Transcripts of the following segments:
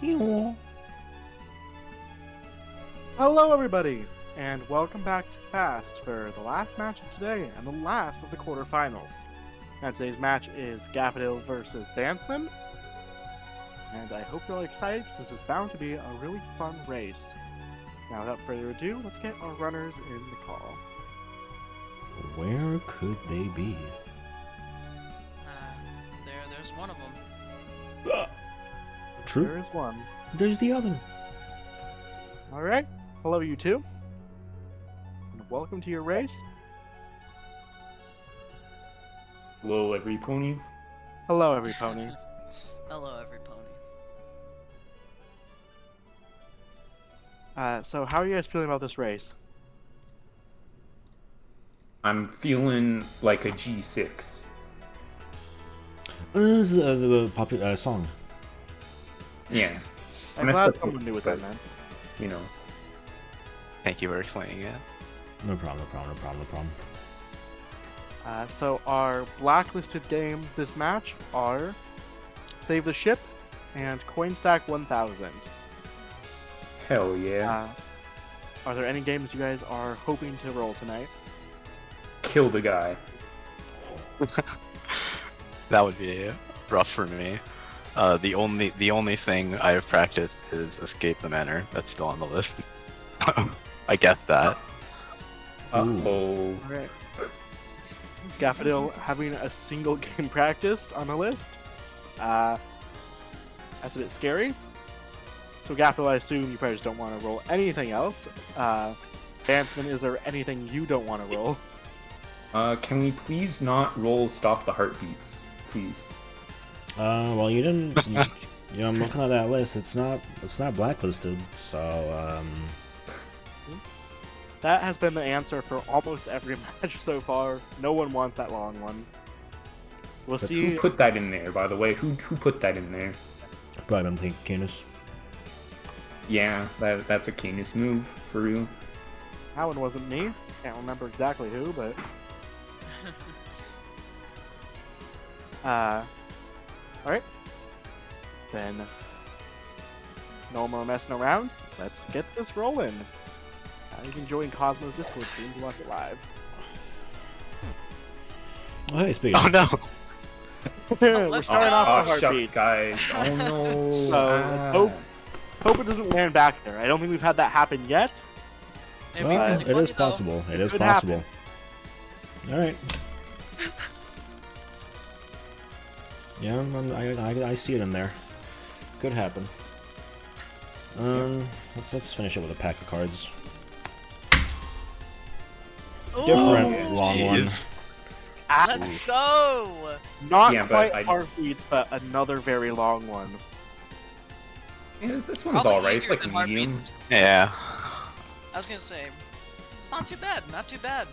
Hello everybody, and welcome back to Fast for the last match of today and the last of the quarterfinals. Now today's match is Gaphodil versus Bantsmen, and I hope you're all excited because this is bound to be a really fun race. Now without further ado, let's get our runners in the call. Where could they be? There's one of them. True. There is one. There's the other. Alright, hello you two, and welcome to your race. Hello, every pony. Hello every pony. Hello, every pony. So how are you guys feeling about this race? I'm feeling like a G6. This is the popular song. Yeah. I'm messed glad up someone knew what that meant. You know. Thank you for explaining it. No problem. So our blacklisted games this match are Save the Ship and Coin Stack 1000. Hell yeah. Are there any games you guys are hoping to roll tonight? Kill the guy. That would be rough for me. The only thing I've practiced is Escape the Manor. That's still on the list. I get that. Uh-oh. Alright. Gaphodil having a single game practiced on the list. That's a bit scary. So Gaphodil, I assume you probably just don't want to roll anything else. Bantsmen, is there anything you don't want to roll? Can we please not roll Stop the Heartbeats? Please. Well, you didn't. I'm looking at that list. It's not blacklisted. So That has been the answer for almost every match so far. No one wants that long one. We'll But see. who put that in there, by the way? Who put that in there? probably I'm thinking Canis. Yeah, that's a Canis move, for real. That one wasn't me. Can't remember exactly who, but... Alright. Then... no more messing around. Let's get this rolling. You can join Cosmo's Discord stream to watch it live. Oh, hey, speaking. Oh no! We're starting off with shucks, Heartbeat. guys. Oh no. So, hope it doesn't land back there. I don't think we've had that happen yet. It'd be Well, really it funny, is though. possible. It is could possible. All right. Yeah, I see it in there. Could happen. Let's finish it with a pack of cards. Different long one. Let's go! Not Yeah, but quite I- Heartbeats, but another very long one. Yeah, this one's Probably alright. It's easier like than medium. Heartbeats. Yeah. I was gonna say, it's not too bad, not too bad.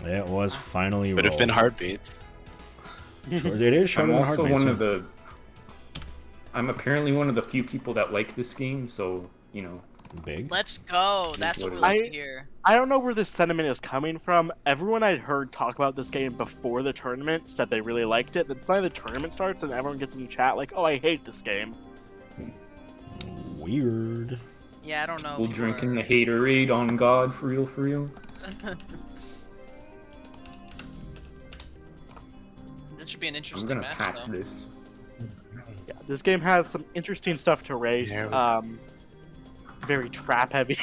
It was finally Would have been rolled. Heartbeats. Sure, it is shorter I'm than also Heartbeats. one of the... I'm apparently one of the few people that like this game, so, you know. Big. Let's go. That's what we what like it to is. hear. I don't know where this sentiment is coming from. Everyone I'd heard talk about this game before the tournament said they really liked it. Then suddenly the tournament starts and everyone gets in chat like, oh, I hate this game. Weird. Yeah, I don't know. People people drinking are- the haterade on God, for real, for real. This should be an I'm interesting gonna match, pack though. this. Yeah, this game has some interesting stuff to race. Yeah. Very trap heavy.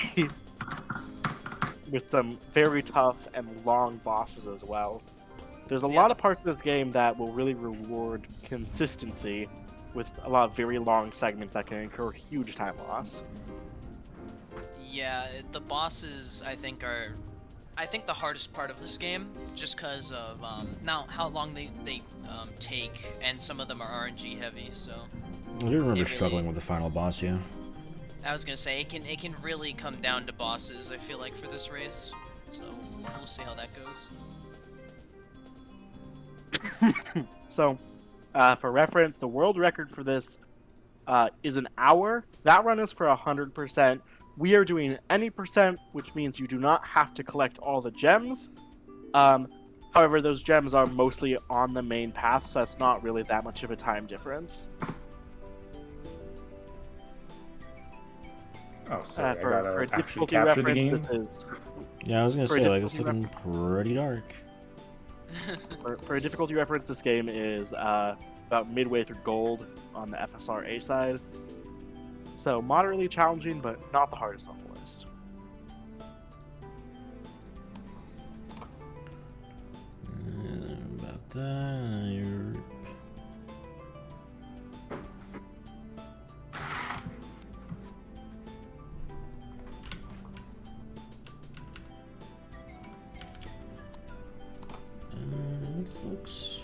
With some very tough and long bosses as well. There's a Yeah. lot of parts of this game that will really reward consistency with a lot of very long segments that can incur huge time loss. Yeah, the bosses I think are, the hardest part of this game, just because of now how long they take, and some of them are RNG heavy. So I do remember really- struggling with the final boss. Yeah. I was gonna say it can really come down to bosses. I feel like for this race, so we'll see how that goes. So, for reference, the world record for this is an hour. That run is for 100%. We are doing any percent, which means you do not have to collect all the gems. However, those gems are mostly on the main path, so that's not really that much of a time difference. Oh, sorry, For I a gotta actually difficulty capture the reference, game. this is Yeah, I was gonna For a say like it's difficulty looking pretty dark. for a difficulty reference. This game is about midway through gold on the FSR A side, so moderately challenging, but not the hardest on the list. About that. It looks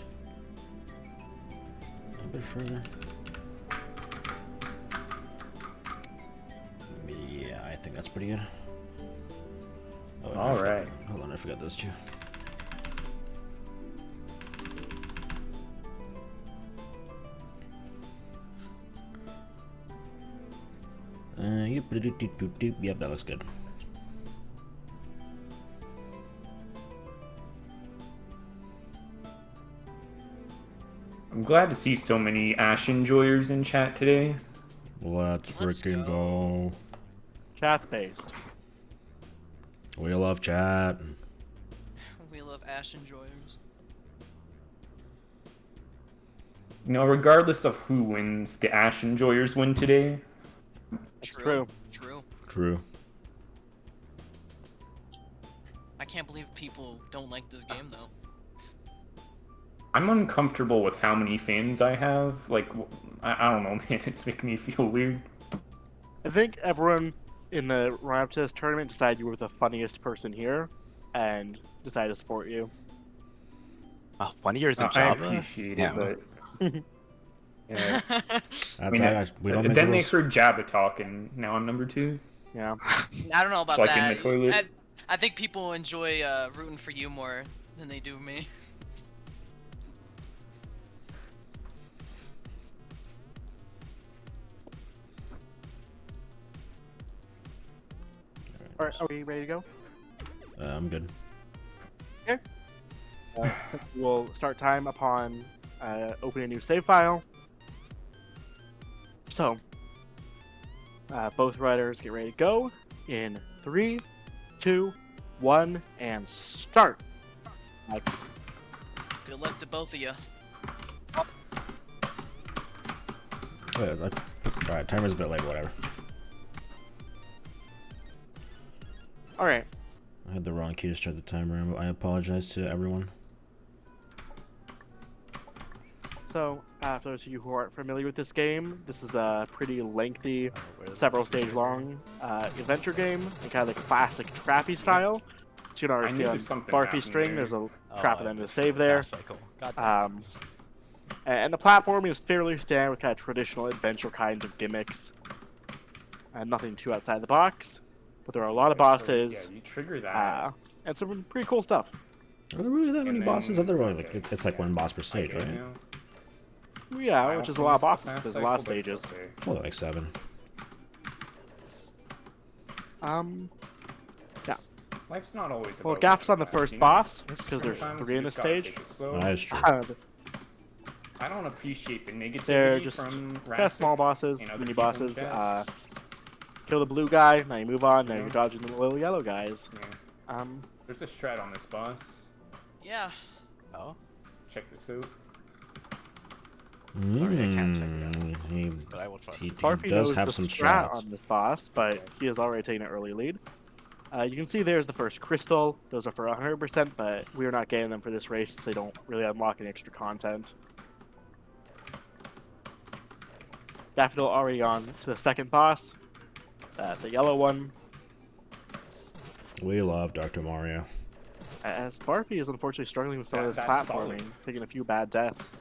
a bit further. Yeah, I think that's pretty good. Oh, and All right. Hold on, I forgot those two. Yep, that looks good. I'm glad to see so many Ash enjoyers in chat today. Let's freaking go. Chat's based. We love chat. We love Ash enjoyers. You know, regardless of who wins, the Ash enjoyers win today. It's true. True. True. I can't believe people don't like this game though. I'm uncomfortable with how many fans I have. Like, I don't know, man. It's making me feel weird. I think everyone in the run up to this tournament decided you were the funniest person here, and decided to support you. 1 year's in I Java? appreciate Yeah. it, but yeah. That's, I mean, we don't make then the they rules. heard Jabba talk, and now I'm number 2. Yeah. I don't know about It's like that. in the toilet. I think people enjoy rooting for you more than they do me. All right, are we ready to go? I'm good. We'll start time upon opening a new save file. So, both riders get ready to go in 3, 2, 1, and start. Good luck to both of you. Alright, timer's a bit late, whatever. All right. I had the wrong key to start the timer. I apologize to everyone. So, for those of you who aren't familiar with this game, this is a pretty lengthy, several stage long adventure game in kind of the classic trappy style. So you can already see knew on there's something Barfy happening string, there. there's a trap and then a save there. God And the platforming is fairly standard with kind of traditional adventure kinds of gimmicks. And nothing too outside the box. But there are a lot of bosses, Yeah, you trigger that. and some pretty cool stuff. Are there really that many And bosses? then- I thought there were like it's like one boss per stage, right? Yeah, which is a lot of bosses because there's a lot of Cycle, but it's stages. okay. Well, like 7. Yeah. Life's not always Well, about Gaff's on the winning, first you know? boss because there's Sometimes 3 you in this just gotta stage. take it slow. That is true. I don't appreciate the negativity They're just from kind of small bosses, and other mini people in bosses. chat. Kill the blue guy, now you move on, now Yeah. you're dodging the little yellow guys. Yeah. There's a strat on this boss. Yeah. Oh, Check this out. Sorry, I can't check it out. He, but I will trust. he Barfy does knows have the some strat strats. on this boss, but he has already taken an early lead. You can see there's the first crystal. Those are for 100%, but we are not getting them for this race, so they don't really unlock any extra content. Gaphodil already on to the second boss, the yellow one. We love Dr. Mario. As Barfy is unfortunately struggling with some of this That's platforming, solid. taking a few bad deaths.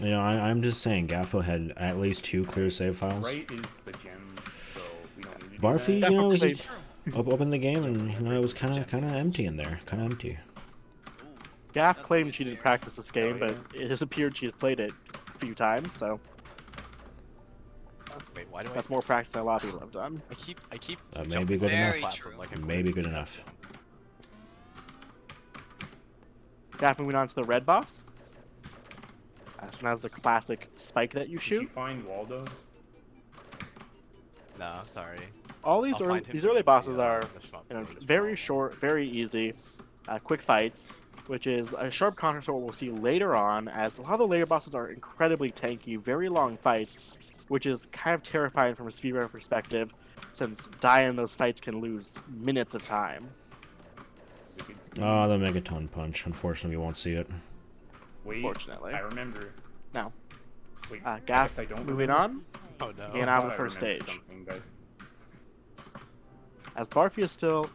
You know, I'm just saying, Gaffo had at least 2 clear save files. Right is the gem, so we don't need to do Barfy, that. you know, Definitely. he opened the game and you know it was kind of empty in there, kind of empty. Gaff claimed she didn't practice this game, but it has appeared she has played it a few times, so Wait, why do that's more practice than a lot of people have done. I keep That may jumping be good off the Very enough. platform true. like a May be good enough. Gaff moving on to the red boss. This one has the classic spike that you Did you shoot. find Waldo? No, sorry. All these I'll early, find him these in early the, bosses uh, are the shop you know, stage, very probably. short, very easy, quick fights, which is a sharp contrast to what we'll see later on, as a lot of the later bosses are incredibly tanky, very long fights, which is kind of terrifying from a speedrunner perspective, since dying in those fights can lose minutes of time. This is a good speed. Oh, the Megaton Punch. Unfortunately, we won't see it. Wait, Unfortunately. I remember. Now, Wait, I Gaff, guess I don't moving remember. on, Oh no. getting I out of thought the I first remembered stage. something, but As Barfy is still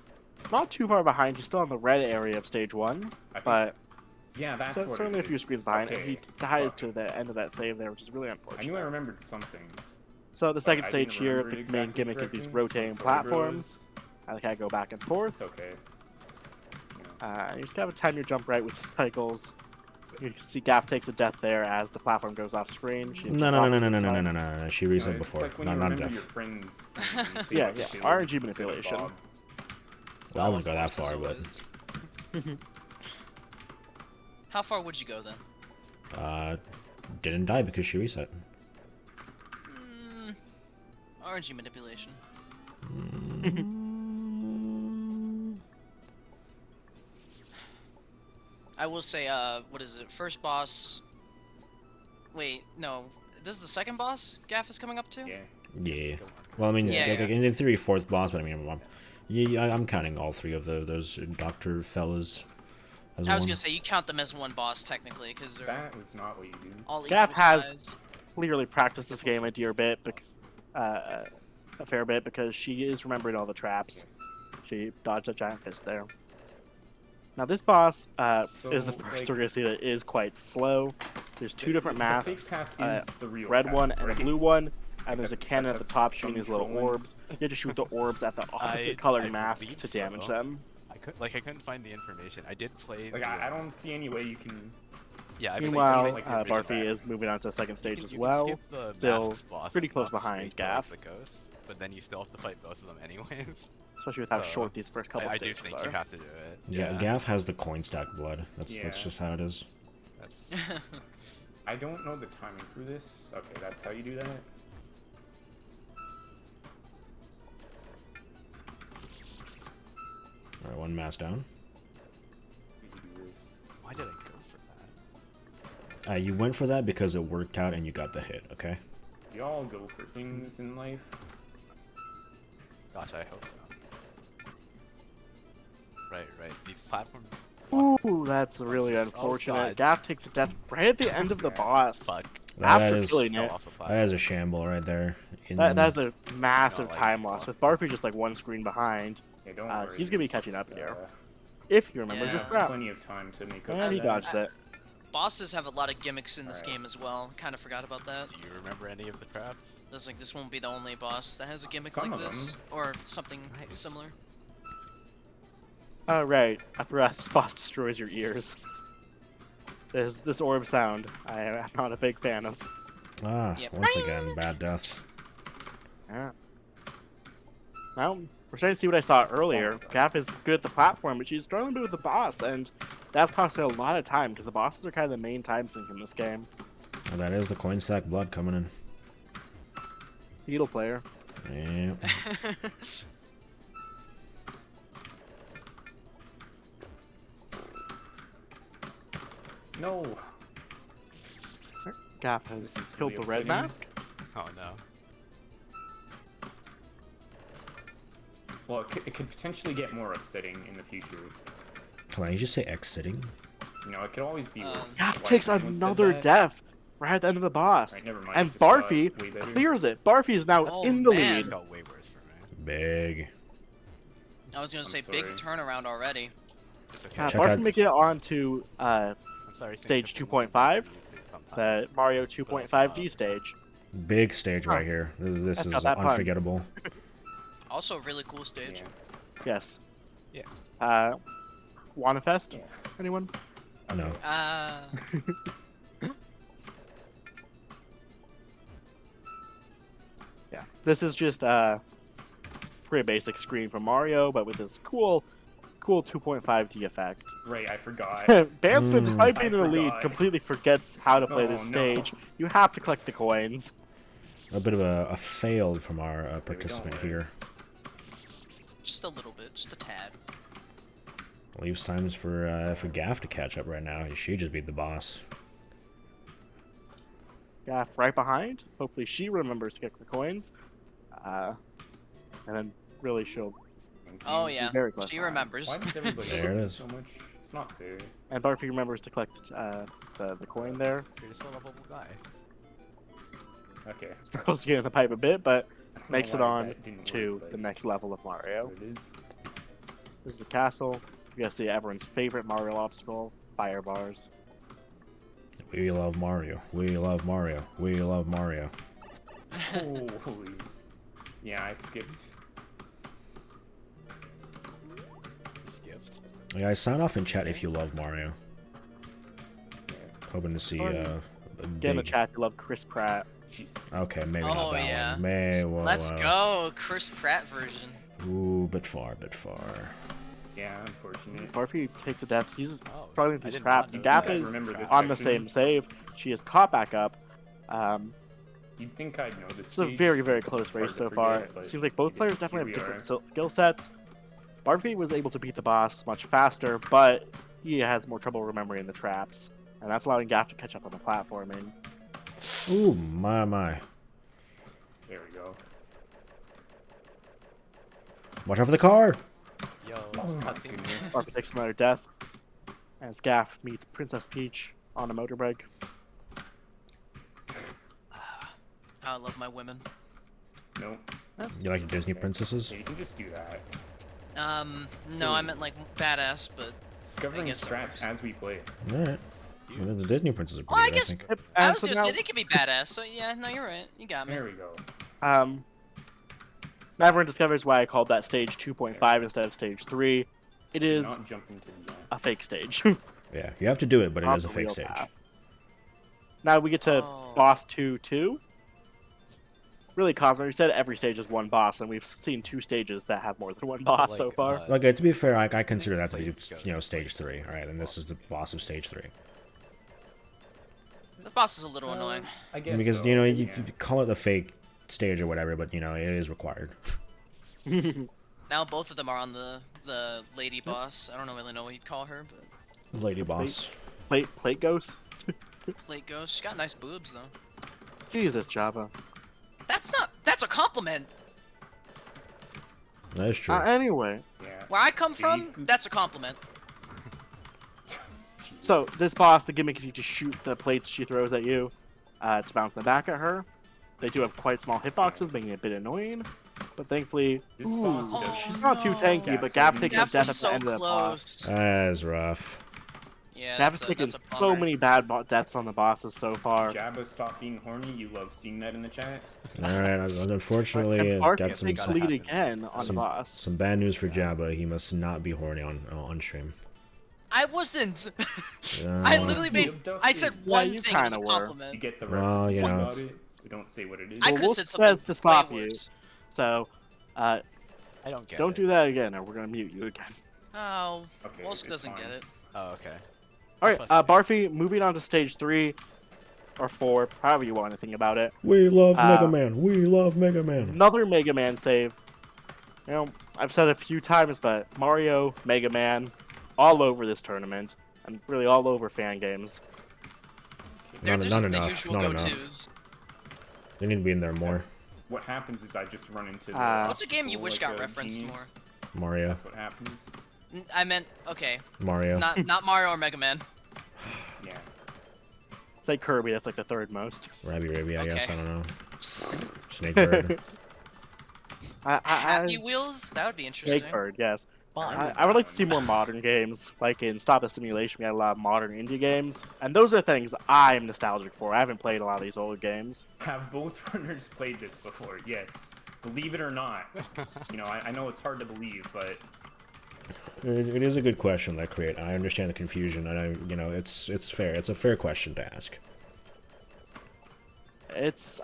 not too far behind, he's still in the red area of stage 1, I think, but yeah, that's what certainly it a few is. screens behind, and Okay, he dies fuck. to the end of that save there, which is really I unfortunate. knew I remembered something. So the second I stage didn't here, remember the it main exactly gimmick is these correctly. I'm rotating sorry, platforms. bros. I kind of go back and forth. It's okay. You just gotta time your jump right with cycles. You can see Gaff takes a death there as the platform goes off screen. She No, no, no, no, no, no, no, no, no, no. She You know, reset it's before. like when No, you not remember death. your friends and you say Yeah, like yeah, Caleb RNG instead of manipulation. Bob. Well, I wouldn't go that of course, far, as but always. How far would you go then? didn't die because she reset. RNG manipulation. I will say, what is it? First boss. Wait, no. This is the second boss Gaff is coming up to? Yeah. Yeah. Well, I mean, Yeah, like, yeah. in theory, fourth boss, but I mean, I'm counting all three of those doctor fellas as I was one. gonna say, you count them as one boss, technically, because they're That was not what you do. all Gaff equal has- size. Clearly practiced this game a dear bit, a fair bit, because she is remembering all the traps. Yes. She dodged a giant fist there. Now this boss is the So, first like- we're gonna see that is quite slow. There's two different The fake masks, path is the real red path, one and a right? blue one, and there's a That's- cannon at the that's top shooting these little controlling. orbs. You have to shoot the orbs at the opposite I colored masks believe to damage so. them. I couldn't find the information. I did play. Like, the, I don't see any way you can. Yeah, I played Meanwhile, like the original. Barfy is moving on to the second stage You as can well. skip the Still masks boss pretty and close walk behind straight to, like, Gaff. the ghost, but then you still have to fight both of them anyways. Especially with how So, short these first couple I do stages think are. you have to do it. Yeah, Gaff has the coin stack blood. That's Yeah. just how it is. I don't know the timing for this. Okay, that's how you do that. All right, one mask down. You can do this. Why did I go for that? You went for that because it worked out and you got the hit. Okay. We all go for things in life. Gosh, I hope so. Right. These platforms. Ooh, that's really Oh, unfortunate. God. Gaff takes a death right at the end of the boss. Fuck. After is killing Fell it. off a that platform. is a shamble right there. That is a massive Not like time that. loss. With Barfy just like one screen behind, Yeah, don't worry. he's gonna be this catching is, up here. If he remembers Yeah. his crap. Plenty of time to make up. And for he that. dodged it. Bosses have a lot of gimmicks in this Alright. game as well. Kind of forgot about that. Do you remember any of the traps? This won't be the only boss that has a gimmick Some like of this, them. or something Nice. similar. Oh right, I forgot this boss destroys your ears. This orb sound, I am not a big fan of. Yeah. Once again, bad death. Yeah. Now, we're starting to see what I saw earlier. Gaff is good at the platform, but she's struggling a bit with the boss, and that's costing a lot of time, because the bosses are kind of the main time sink in this game. And that is the coin stack blood coming in. Beetle player. Yeah. No. Gaff has This is killed the really red upsetting. mask. Oh no. Well, it could potentially get more upsetting in the future. Come on, you just say exiting? You know, it could always be worse. Gaff Why takes everyone said another that? death right at the end of the boss. Right, never mind. And just got Barfy way better. clears it. Barfy is now Oh, in the man. It lead. got way worse for me. Big. I was gonna I'm say big sorry. turnaround already. It's okay. Check Barfy out- making it on to I'm sorry, stage things have been 2.5, easy sometimes. the Mario 2.5D stage. Big stage Huh. right here. This That's is not that fun. unforgettable. Also, a really cool stage. Yeah. Yes. Yeah. Wanafest? Yeah. Anyone? No. Yeah. This is just pretty basic screen from Mario, but with this cool cool 2.5D effect. Right, I forgot. Bantsmen, despite being in the lead, forgot. completely forgets how to play Oh, this no. stage. You have to collect the coins. A bit of a fail from our participant right? here. Just a little bit, just a tad. Leaves times for Gaff to catch up right now. She just beat the boss. Gaff right behind. Hopefully she remembers to get the coins. And then really she'll... Oh yeah, very close she behind. remembers. Why does everybody There it love is. so much? It's not fair. And Barfy remembers to collect the coin there. You're just a lovable guy. Okay. Struggles to get in the pipe a bit, but I don't makes know it why on that didn't to work, but the next level of Mario. there it is. This is the castle. You guys see everyone's favorite Mario obstacle, fire bars. We love Mario. We love Mario. We love Mario. Holy. Yeah, I skipped. Guys, sign off in chat if you love Mario. Yeah. Hoping to see Get in the big... chat, you love Chris Pratt. Jesus. Okay, maybe not Oh, that yeah. one. May well. Let's go, Chris Pratt version. Ooh, bit far, bit far. Yeah, unfortunate. Barfy takes a death. He's Oh, struggling with I these did not traps. know Gaff that. is Remember this on the section? same save. She is caught back up. You'd think I'd know this. It's a very, very close race so far. Seems like both players definitely have different skill sets. Barfy was able to beat the boss much faster, but he has more trouble remembering the traps. And that's allowing Gaff to catch up on the platforming. Ooh, my. There we go. Watch out for the car! Yo, Oh my cutscene. goodness. Barfy takes another death as Gaff meets Princess Peach on a motorbike. I love my women. Nope. You like Disney princesses? Yeah, you can just do that. No, I meant like badass, but Discovering guess that strats works. as we play. Alright. Well, the Disney princesses are Well, I pretty good, I guess- think. Yep, I and was so gonna now, say they could be badass. So yeah, no, you're right. You got me. There we go. now everyone discovers why I called that stage 2.5 instead of stage 3. It Do is not jump into the a fake stage. Yeah, you have to do it, but it Not is a the fake real stage. path. Now we get to Oh. boss 2-2. Really, Cosmo, you said every stage is one boss, and we've seen 2 stages that have more than one boss so far. Okay, to be fair, I consider that to be, Play- you know, stage 3. Alright, and this is the boss of stage 3. The boss is a little annoying. I guess Because, so, you know, you yeah. call it the fake stage or whatever, but, you know, it is required. Now both of them are on the lady boss. I don't really know what you'd call her, but Lady boss. Plate Ghost? Plate Ghost. She got nice boobs though. Jesus, Java. That's a compliment. That is true. Anyway, Yeah. Where I come from, Big- that's a compliment. so this boss, the gimmick is you just shoot the plates she throws at you to bounce them back at her. They do have quite small hitboxes, making it a bit annoying. But thankfully, This ooh, boss does- she's not too tanky, Yeah, but so Gav takes a Gaff death was at so the end of the boss. close. That is rough. Yeah, Gav has taken that's a so bummer. many bad deaths on the bosses so far. Jabba, stop being horny. You love seeing that in the chat. Alright, unfortunately, And it Bark got some, takes gotta lead happen. again on the some, boss. some bad news for Jabba. He must not be horny on stream. I wasn't. Uh, I literally You made. I said abducted. one you thing as a kinda were. You compliment. get the Well, reference you know, about it's- it. We don't say what it is. I Well, could have Wolf said says something to stop way you. worse. So, I don't get don't it. do that again, or we're gonna mute you again. Oh, Okay, Wolf it's doesn't fine. get it. Oh, okay. All right, Plus- Barfy, moving on to stage 3 or 4, however you want to think about it. We love Uh, Mega Man. We love Mega Man. Another Mega Man save. You know, I've said it a few times, but Mario, Mega Man, all over this tournament, and really all over fan games. They're Not just the enough. usual Not enough. go-tos. They need to be in there more. What happens is I just run into the What's a game you obstacle wish like got a referenced genius. more? Mario. That's what happens. I meant okay, Mario. not Mario or Mega Man. Yeah. Say Kirby, that's like the third most. Rabby, I guess. Okay. I don't know. Snakebird. Happy Wheels? That would be interesting. Snake Bird, yes. Fine. I would like to see more modern games. Like in Stop a Simulation, we had a lot of modern indie games. And those are things I'm nostalgic for. I haven't played a lot of these old games. Have both runners played this before? Yes. Believe it or not. You know, I know it's hard to believe, but It is a good question that create. I understand the confusion, and you know, it's fair. It's a fair question to ask.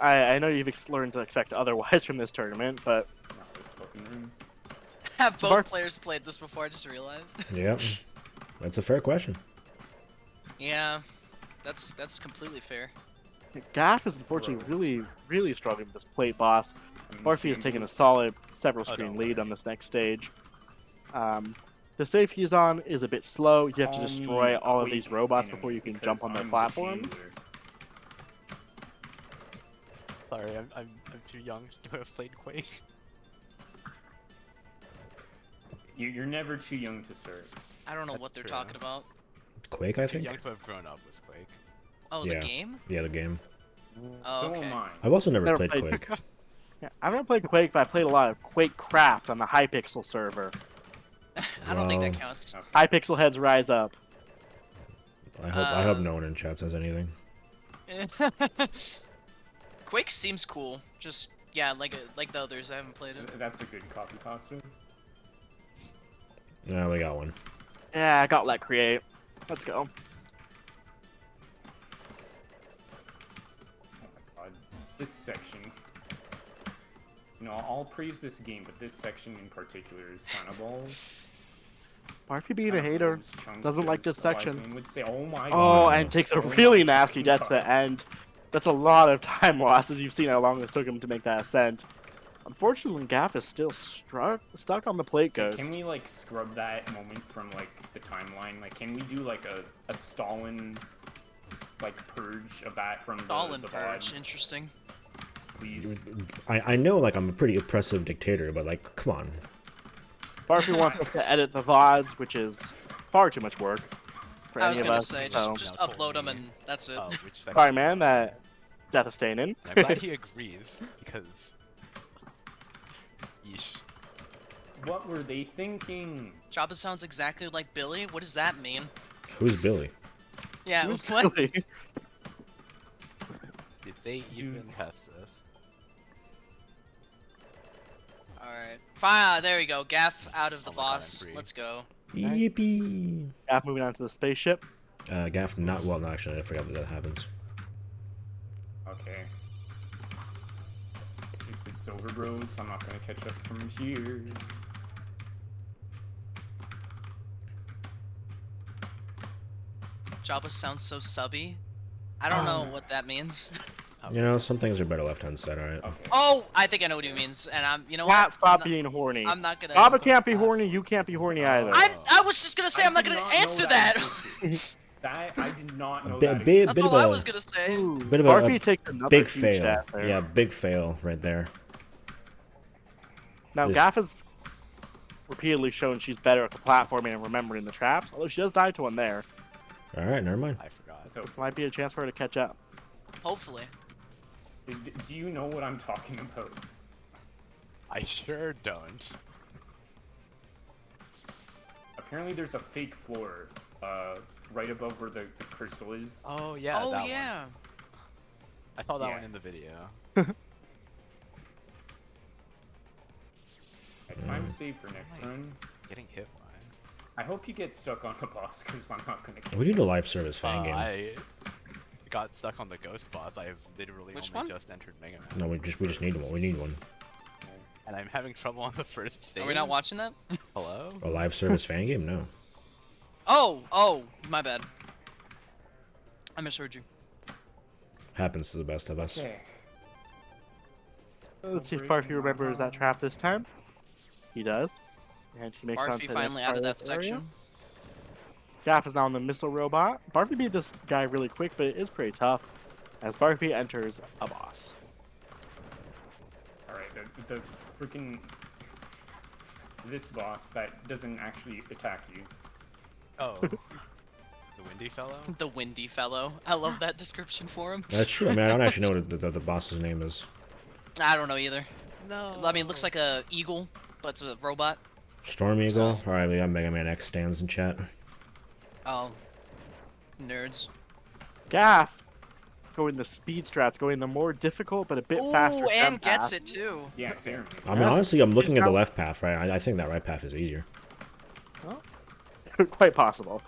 I know you've learned to expect otherwise from this tournament, but not this fucking room. Have So both Barf- players played this before? I just realized. Yep. That's a fair question. Yeah, that's completely fair. Gaff is unfortunately really struggling with this plate boss. I'm Barfi has ashamed taken a of- solid several Oh, screen don't lead worry. on this next stage. The stage he's on is a bit slow. You have to Call destroy me all of Quake these robots enemy before you can because jump on their I'm the platforms. jailer. Sorry, I'm too young to have played Quake. You're never too young to start. I don't know That's what they're true. talking about. Quake, I Too think. young to have grown up with Quake. Oh, Yeah. the game? Yeah, the game. Oh, So okay. am I. I've also never Never played played- Quake. Yeah, I've never played Quake, but I played a lot of Quake Craft on the Hypixel server. I don't think that Well- counts. Okay. Hypixel heads rise up. I hope no one in chat says anything. Quake seems cool. Just yeah, like the others. I haven't played it. That's a good copy costume. Yeah, we got one. Yeah, I got let create. Let's go. Oh my god. This section. You know, I'll praise this game, but this section in particular is kind of balls. Barfi being a Kind of hater. blows chunks, doesn't like as this a wise section. man would say, oh my Oh, god. and takes a Oh my really nasty fucking death to god. the end. That's a lot of time lost, as you've seen how long it took him to make that ascent. Unfortunately, Gaff is still stuck on the plate Okay, ghost. can we like scrub that moment from like the timeline? Like, can we do like a Stalin like purge of that from Stalin the purge. VOD, Interesting. please? I know, like, I'm a pretty oppressive dictator, but, like, come on. Barfi wants us to edit the VODs, which is far too much work for I any was of gonna us. say so. just Now told upload them me. and that's it. Which section? Sorry, man, that Death is staying in. I'm glad he agrees, because... Yeesh. What were they thinking? Jabba sounds exactly like Billy. What does that mean? Who's Billy? Yeah. Who's What? Billy? Did they even test this? All right. Fine. There we go. Gaff out of the Oh my God, I'm boss. free. Let's go. Yippee! Gaff moving on to the spaceship. Gaff, not well. No, actually, I forgot that happens. Okay. If it's over, bros, I'm not gonna catch up from here. Jabba sounds so subby. I don't know what that means. You know, some things are better left unsaid. All right. Okay. Oh, I think I know what he means, and you know what? Cat, I'm stop not- being horny. I'm not gonna. Jabba can't be horny, you can't be horny either. I was just gonna say I'm not did gonna know answer that. existed. That I did not know Bit, that. bit, That's bit of all I a was gonna say. Ooh, bit of Barfi a takes another big huge fail. death there. Yeah, big fail right there. Now, This- Gaff has repeatedly shown she's better at the platforming and remembering the traps, although she does die to one there. All right, never mind. I forgot. So, This might be a chance for her to catch up. Hopefully. do you know what I'm talking about? I sure don't. Apparently, there's a fake floor, right above where the crystal is. Oh yeah, Oh that yeah. one. I saw that Yeah. one in the video. Time save for next run. Getting hit by. I hope you get stuck on the boss, because I'm not gonna. We need a live service fan game. I got stuck on the ghost boss. I have literally Which only one? just entered Mega Man. No, we just need one. We need one. And I'm having trouble on the first stage. Are we not watching that? Hello? A live service fan game? No. Oh, my bad. I misheard you. Happens to the best of us. Okay. Let's see if Barfi remembers that trap this time. He does. And he makes it onto Barfi the finally next out of part that this area. section. Gaff is now on the missile robot. Barfi beat this guy really quick, but it is pretty tough as Barfi enters a boss. Alright, the freaking. This boss that doesn't actually attack you. Oh. The windy fellow? The windy fellow. I love that description for him. That's true. I mean, I don't actually know what the boss's name is. I don't know either. No. I mean, it looks like a eagle, but it's a robot. Storm Eagle. So- All right, we got Mega Man X stands in chat. Oh, nerds. Gaff going the speed strats, going the more difficult but a bit faster. Ooh, and jump gets path. it too. Yeah, it's Aaron. I mean, Yes, honestly, I'm he's looking at the now- left path, right? I think that right path is easier. Quite possible.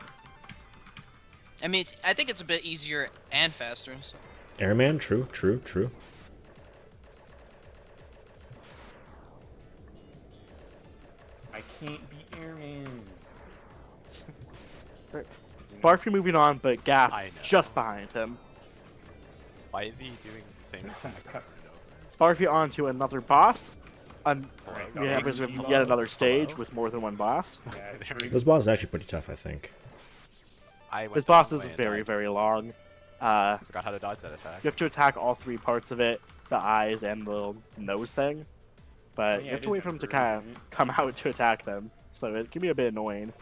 I mean, I think it's a bit easier and faster. So. Airman, true, true, true. I can't be airman. Barfy moving on, but Gaff I know. just behind him. Why is he doing the same attack over and over? Barfy on to another boss. Alright, We have G-Boss. yet another stage Hello? with more than one boss. Yeah, it's This boss is actually pretty tough, I think. I went This the boss wrong is way and very, died. very long. Forgot how to dodge that attack. You have to attack all three parts of it, the eyes and the little nose thing. But Oh, yeah, you have it to wait is for them to Emperor, kind of isn't it? come out to attack them. So it can be a bit annoying.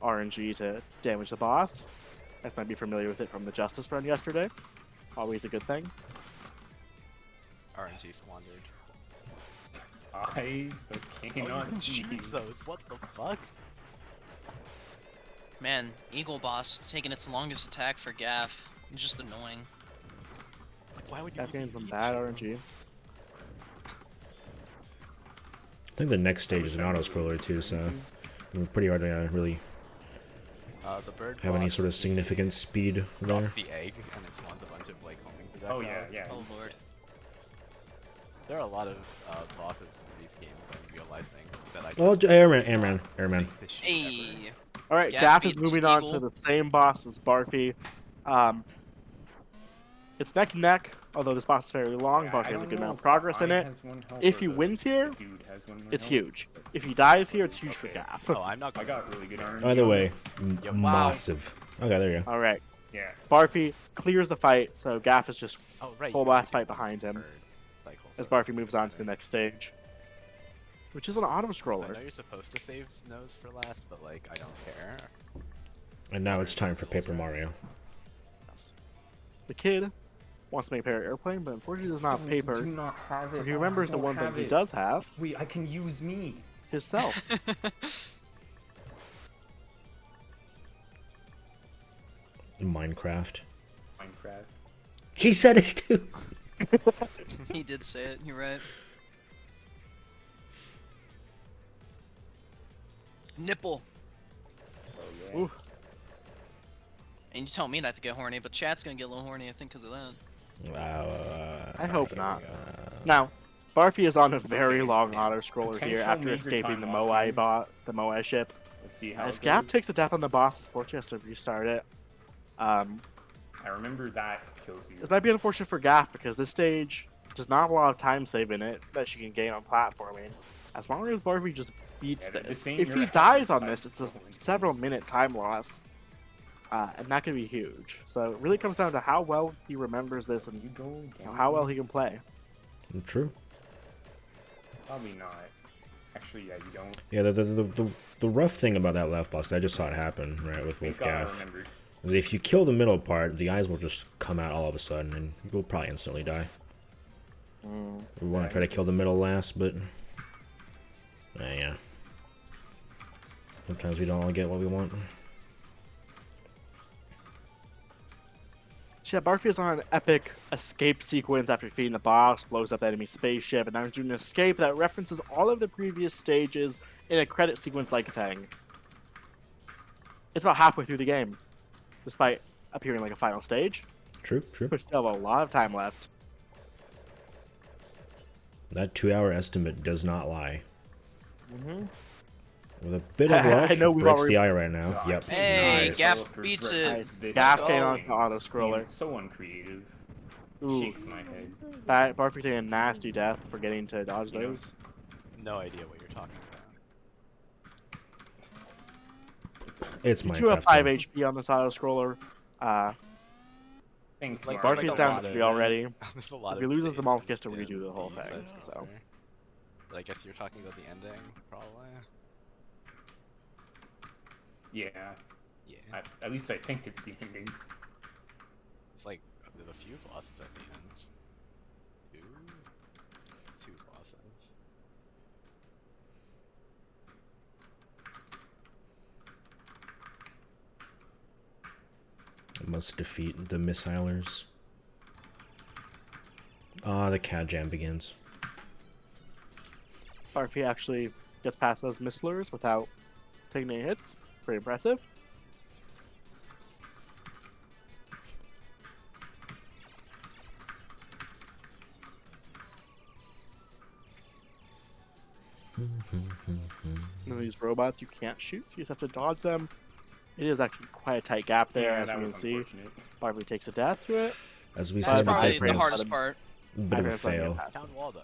RNG to damage the boss. As might be familiar with it from the Justice run yesterday. Always a good thing. RNG squandered. Eyes, but cannot see. Jesus, what the fuck? Man, Eagle Boss taking its longest attack for Gaff. Just annoying. Why would you That even game's some need bad to? RNG. I think the next stage is an auto-scroller too, so it's pretty hard to really The bird have any boss sort of significant speed there. drops the egg and it spawns a bunch of like homing projectiles. Oh yeah, yeah. Oh lord. There are a lot of bosses in these games that I'm realizing that I Oh, just airman. think the shit ever. Hey. Alright, Gaff Gaff is beats moving on to Eagle. the same boss as Barfy. It's neck and neck, although this boss is very long. Yeah, Barfy I has a don't good know amount of if progress in Eye it. has one health If or he the wins here, dude has one it's health. huge. If he dies here, it's huge for Okay. Gaff. Oh, I'm not I gonna. got really good RNG. Either on way, this. massive. Okay, there you go. Alright, Yeah. Barfy clears the fight, so Gaff is just Oh right. full you blast can do fight behind him bird cycle, as so- Barfy moves on to the next stage. Which is an auto I know scroller. you're supposed to save nose for last, but like I don't care. And now it's time for Paper Mario. The kid wants to make a paper airplane, but unfortunately does not have Do paper. not have So it. he Oh, I remembers the don't one have thing he it. does have, Wait, I can use me. himself. Minecraft. Minecraft. He said it too. He did say it, you're right. Nipple. Oh yeah. Ooh. And you tell me not to get horny, but chat's gonna get a little horny, I think, because of that. I hope not. Now, Barfy is on a very long Yeah. auto scroller here Potential after major escaping the time loss Moai here. the Moai ship. Let's see how As it Gaff goes. takes a death on the boss, unfortunately has to restart it. I remember that kills you. This might be unfortunate for Gaff because this stage does not have a lot of time save in it that she can gain on platforming. As long as Barfy just beats Yeah, this. this ain't If your he average dies on side this, it's a scrolling. several minute time loss. And that can be huge. So it really comes down to how well he remembers this and You go down. how well he can play. True. Probably not. Actually, yeah, you don't. Yeah, the rough thing about that left boss, I just saw it happen, right, with Thank God I Gaff, remembered. is if you kill the middle part, the eyes will just come out all of a sudden, and you'll probably instantly die. We want to try to kill the middle last, but... yeah. Sometimes we don't all get what we want. So yeah, Barfy is on an epic escape sequence after defeating the boss, blows up the enemy spaceship, and now he's doing an escape that references all of the previous stages in a credit sequence-like thing. It's about halfway through the game, despite appearing like a final stage. True. We still have a lot of time left. That 2-hour estimate does not lie. Mm-hmm. With a bit of luck, I know we've breaks already- the eye right now. God, Yep. Hey, nice. Gaff Developers beats reference it. this Gaff as came well. on to auto-scroller. Being so uncreative. Ooh, Shakes my head. that Barfy taking a nasty death for getting to dodge You know, those. No idea what you're talking about. It's You Minecraft. do have 5 though. HP on this auto-scroller. Thanks, Like, Mark. Barfy's there's a down lot to of- 3 already. There's a lot If of he loses the Malt, he has to stages redo the whole in thing, these, so. But I guess you're talking about the ending, probably. Yeah. Yeah. At least I think it's the ending. It's like there's a few bosses at the end. Two bosses. Must defeat the missilers. Ah, the cat jam begins. Barfy actually gets past those misslers without taking any hits. Pretty impressive. And these robots you can't shoot, so you just have to dodge them. It is actually quite a tight gap there, Yeah, as that we can was see. unfortunate. Barbie takes a death to it. As we That's said, That's this probably the was hardest part. a bit of a Ivan's letting it fail. pass. Down wall though.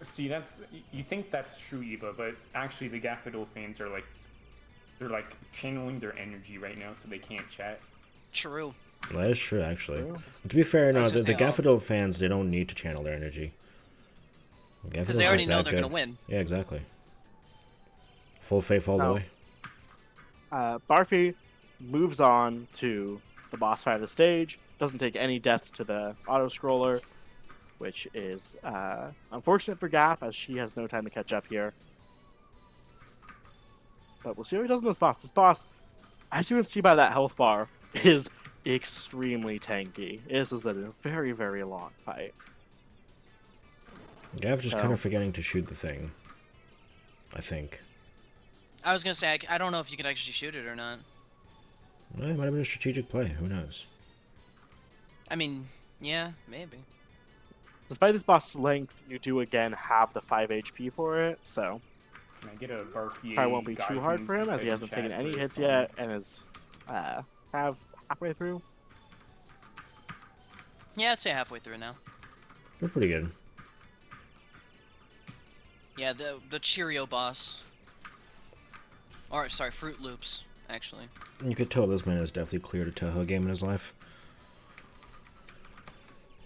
See, that's you think that's true, Eva, but actually the Gaphodil fans are like, they're like channeling their energy right now, so they can't chat. True. Well, that is true, actually. But to be fair, no, the Gaphodil fans, they don't need to channel their energy. Because they already know they're gonna win. Yeah, exactly. Full faith all the way. Barfy moves on to the boss fight of the stage. Doesn't take any deaths to the auto scroller, which is unfortunate for Gap, as she has no time to catch up here. But we'll see what he does in this boss. This boss, as you can see by that health bar, is extremely tanky. This is a very, very long fight. Gav just kind of forgetting to shoot the thing. I think. I was gonna say I don't know if you could actually shoot it or not. Well, it might have been a strategic play. Who knows? I mean, yeah, maybe. Despite this boss's length, you do again have the 5 HP for it, so Can I get a Barfier? probably won't be too hard for him, as he hasn't taken any hits yet and is halfway through. Yeah, I'd say halfway through now. We're pretty good. Yeah, the Cheerio boss. Or sorry, Fruit Loops, actually. You could tell this man has definitely cleared a Toho game in his life.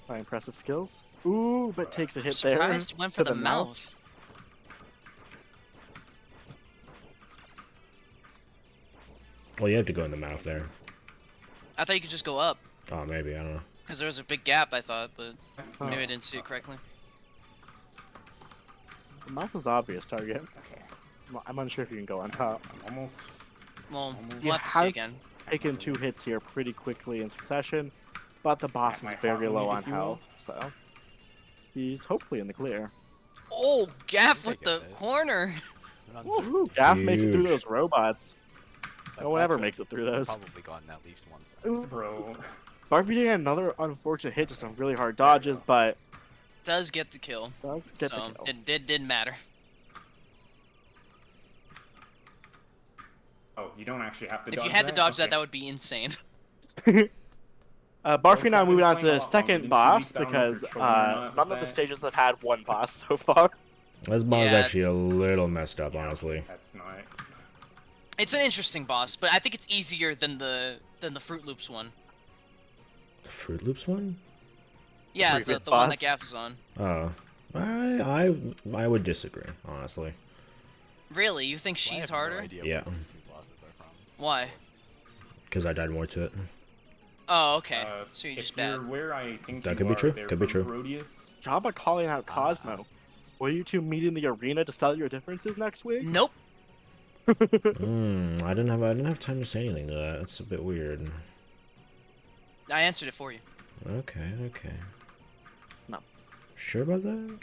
Quite impressive skills. Ooh, but takes a hit there. Surprised he went for to the mouth. Well, you have to go in the mouth there. I thought you could just go up. Oh, maybe, I don't know. Because there was a big gap, I thought, but maybe I didn't see it correctly. The mouth is the obvious target. Okay. I'm unsure if you can go on top. I'm almost. Well, He we'll have to see has again. taken 2 hits here pretty quickly in succession, but the boss is At my very heart low rate, on if you will. health, so he's hopefully in the clear. Oh, Gaff with Take the a hit. corner. Ooh, Gaff makes it through Huge. those robots. No one ever Batman makes it through those. Probably gotten at least one. Ooh, Bro. Barfy getting another unfortunate hit to some really hard dodges, but Does get the kill. does get So the kill. didn't matter. Oh, you don't actually have to If dodge you had to dodge that, Okay. that would be insane. Barfy Also, now I've moving been on to playing the a lot longer second than 2 boss weeks. I don't know if because you're trolling or not none with of the that. stages have had one boss so far. This boss is Yeah, actually a little messed up, honestly. That's not. It's an interesting boss, but I think it's easier than the Fruit Loops one. The Fruit Loops one? Yeah, Previous the one boss? that Gaff is on. Oh. I would disagree, honestly. Really? You think I she's have harder? No idea Yeah. where these 2 bosses are from. Why? Because I died more to it. Oh, okay. Uh, So you're if just you're bad. where I think That you could be are, true, they're could be from true. Proteus. Jabba calling out Cosmo. Will you two meet in the arena to settle your differences next week? Nope. I didn't have time to say anything to that. That's a bit weird. I answered it for you. Okay. No. Sure about that?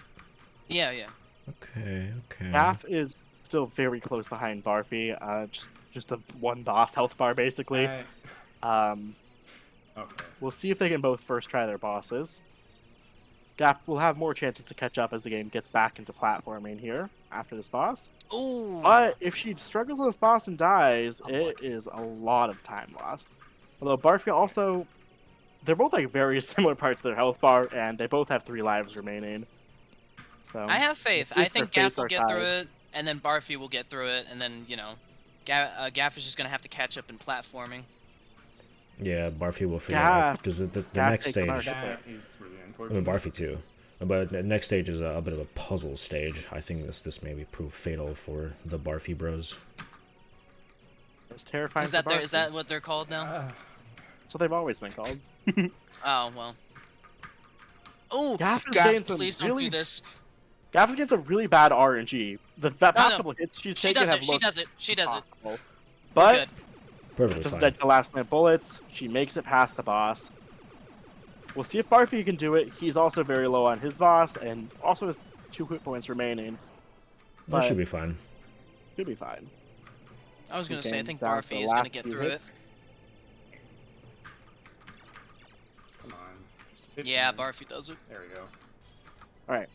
Yeah, yeah. Okay. Gaff is still very close behind Barfy. Just a 1 boss health bar basically. Okay. We'll see if they can both first try their bosses. Gaff will have more chances to catch up as the game gets back into platforming here after this boss. Ooh. But if she struggles with this boss and dies, it is a lot of time lost. Although Barfy also, they're both like very similar parts of their health bar, and they both have 3 lives remaining. So I have faith. let's see I if their think Gaff fates will are get through tied. it, and then Barfy will get through it, and then, you know, Gaff is just gonna have to catch up in platforming. Yeah, Barfy will figure Yeah. out because the Yeah, next take the stage. mark. That is really I mean, unfortunate. Barfy too. But the next stage is a bit of a puzzle stage. I think this may be prove fatal for the Barfy Bros. It's terrifying. Is that for their, is Barfy. that what they're called now? That's what they've always been called. Oh well. Oh, Gaff is getting some please don't really do this. Gaff is getting some really bad RNG. The past no. couple hits she's She taken does have it. She looked does it. She does it. impossible. We're But good. Perfectly doesn't fine. die to the last minute bullets. She makes it past the boss. We'll see if Barfy can do it. He's also very low on his boss, and also has 2 hit points remaining. That but- should be fine. Should be fine. I was gonna He say I came think down to the Barfy is gonna last get few through hits. Come on. Just hit it. Yeah, me. Barfy does it. There we go. All right.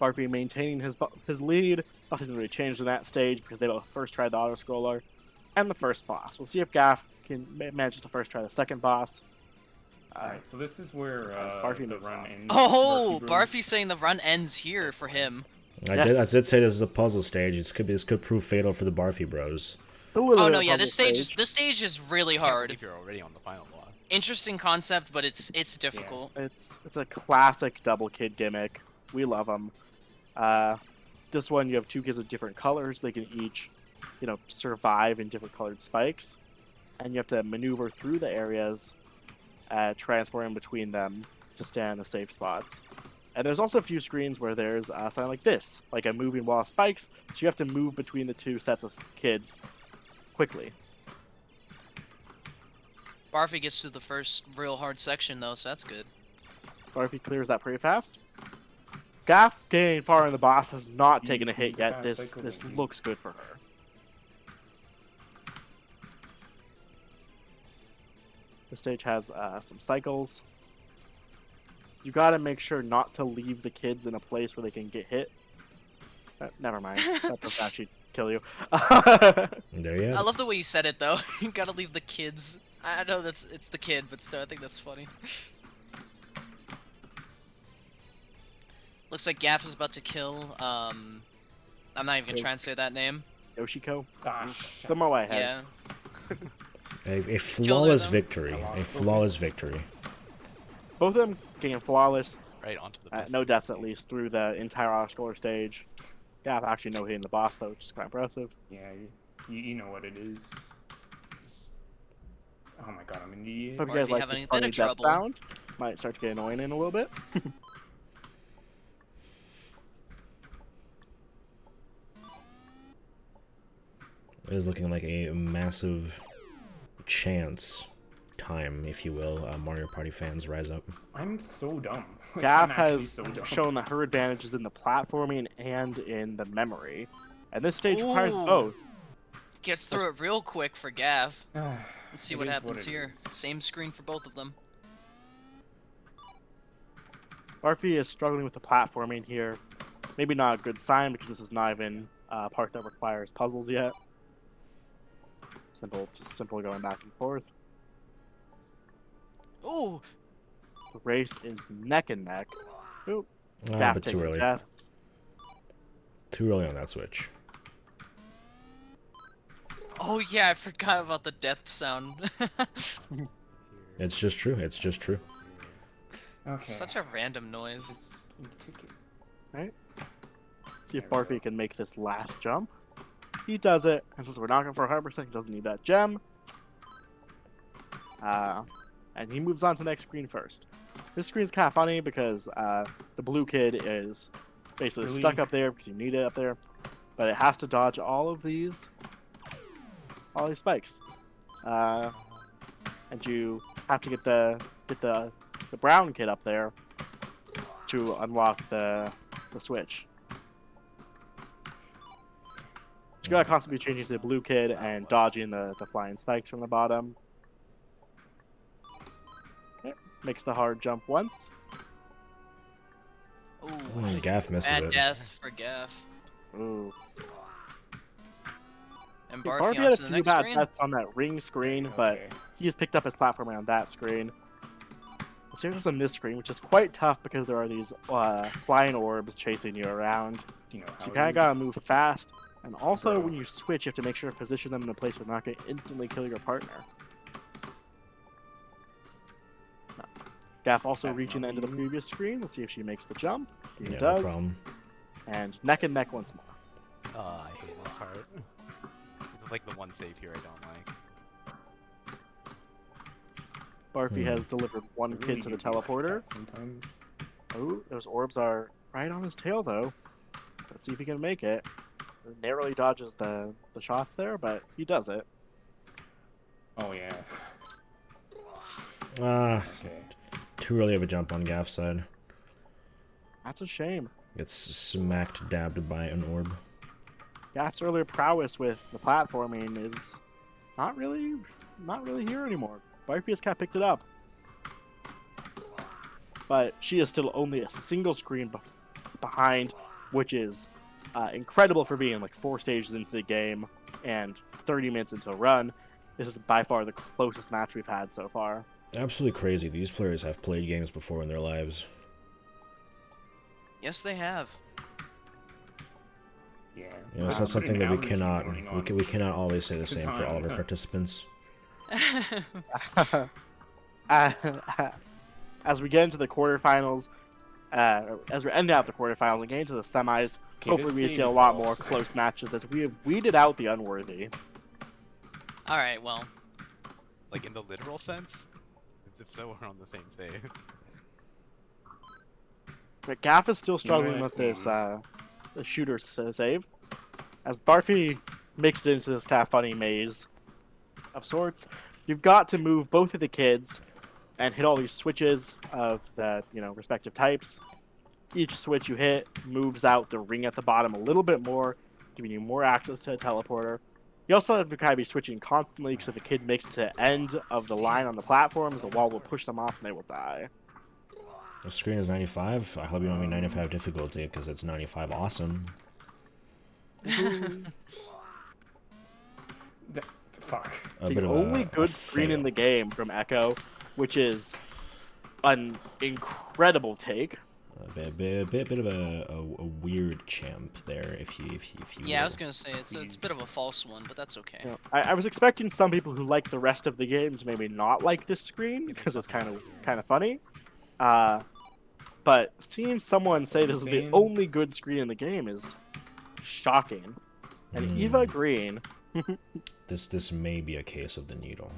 Barfy maintaining his lead. Nothing really changed in that stage because they both first tried the auto scroller and the first boss. We'll see if Gaff can manage to first try the second boss. Alright, so this is where as Barfy the moves run on. ends. Oh, Bros. Barfy's saying the run ends here for him. I Yes. did say this is a puzzle stage. This could prove fatal for the Barfy Bros. It's a little Oh bit no, of a yeah, puzzle this stage is really Can't hard. believe you're already on the final boss. Interesting concept, but it's difficult. It's a classic double kid gimmick. We love them. This one you have two kids of different colors. They can each, survive in different colored spikes, and you have to maneuver through the areas, transferring between them to stand in the safe spots. And there's also a few screens where there's something like this, like a moving wall of spikes. So you have to move between the two sets of kids quickly. Barfy gets through the first real hard section though, so that's good. Barfy clears that pretty fast. Gaff getting far in the boss has not taken a hit yet. fast This cycle. looks good for her. The stage has some cycles. You gotta make sure not to leave the kids in a place where they can get hit. Never mind. That doesn't actually kill you. There you have I it. love the way you said it though. You gotta leave the kids. I know it's the kid, but still, I think that's funny. Looks like Gaff is about to kill. I'm not even gonna try and say that name. Yoshiko. Ah, The Moe head. Yeah. A flawless though. victory. A flawless victory. Both of them getting flawless. Right onto the pistol. No deaths at least through the entire auto stage. Gaff actually no hitting the boss though, which is quite impressive. Yeah, you know what it is. Oh my god, I'm an idiot. Hope you Or if guys you like have this any bit funny of death trouble. sound. Might start to get annoying in a little bit. It is looking like a massive chance time, if you will. Mario Party fans rise up. I'm so dumb. Like, Gaff I'm actually has so dumb. shown that her advantages in the platforming and in the memory. And this stage requires Ooh. both. Gets through it real quick for Gav. Ah, Let's see it what is happens it here. is. Same screen for both of them. Barfy is struggling with the platforming here. Maybe not a good sign because this is not even a part that requires puzzles yet. Just simple going back and forth. Ooh, The race is neck and neck. Oop. Ah, Gaff but too takes a early. death. Too early on that switch. oh yeah, I forgot about the death sound. It's just true. It's just true. Okay. Such a random noise. Just take it. Right? See if Barfy can make this last jump. He does it, and since we're knocking for 100%, he doesn't need that gem. And he moves on to the next screen first. This screen's kind of funny because the blue kid is basically Really? stuck up there because you need it up there, but it has to dodge all these spikes, and you have to get the brown kid up there to unlock the switch. So you gotta constantly be changing to the blue kid and dodging the flying spikes from the bottom. Okay. Makes the hard jump once. Ooh, Gaff misses bad it. death for Gaff. Ooh. And Yeah, Barfy Barfy had a onto the few next bad screen. bets on that ring screen, but Okay. he has picked up his platforming on that screen. Seriously on this screen, which is quite tough because there are these flying orbs chasing you around. You know So you how kind it of gotta move fast. And also, Bro. when you switch, you have to make sure to position them in a place where they're not going to instantly kill your partner. No. Gaff also That's reaching the not end of the me. previous screen. Let's see if she makes the jump. She Yeah, no does. problem. And neck and neck once more. Oh, I hate this part. This is like the one save here I don't like. Barfy has delivered one It kid really to the gives me like teleporter. that sometimes. Oh, those orbs are right on his tail, though. Let's see if he can make it. Narrowly dodges the shots there, but he does it. Oh yeah. Ah, Okay. too early of a jump on Gaff's side. That's a shame. Gets smacked dabbed by an orb. Gaff's earlier prowess with the platforming is not really here anymore. Barfy has kind of picked it up. but she is still only a single screen behind, which is incredible for being like 4 stages into the game and 30 minutes into a run. This is by far the closest match we've had so far. Absolutely crazy. These players have played games before in their lives. Yes, they have. Yeah. You know, it's not something that we cannot always say the same for all of our participants. As we get into the quarterfinals, as we're ending out the quarterfinals and getting into the semis, hopefully we see a lot more close matches as we have weeded out the unworthy. All right, well. Like in the literal sense? As if so, we're on the same save. But Gaff is still struggling with this the shooter save, as Barfy mixed it into this kind of funny maze of sorts. You've got to move both of the kids and hit all these switches of the respective types. Each switch you hit moves out the ring at the bottom a little bit more, giving you more access to a teleporter. You also have to kind of be switching constantly, because if a kid makes it to the end of the line on the platforms, the wall will push them off and they will die. The screen is 95. I hope you don't mean 95 difficulty, because it's 95 awesome. Fuck. It's the only good screen in the game from Echo, which is an incredible take. A bit of a weird champ there, if you Yeah, will. I was gonna say it's a bit of a false one, but that's okay. You know, I was expecting some people who like the rest of the game to maybe not like this screen because it's kind of funny. But seeing someone say this is the only good screen in the game is shocking. And Eva Green. This may be a case of the needle.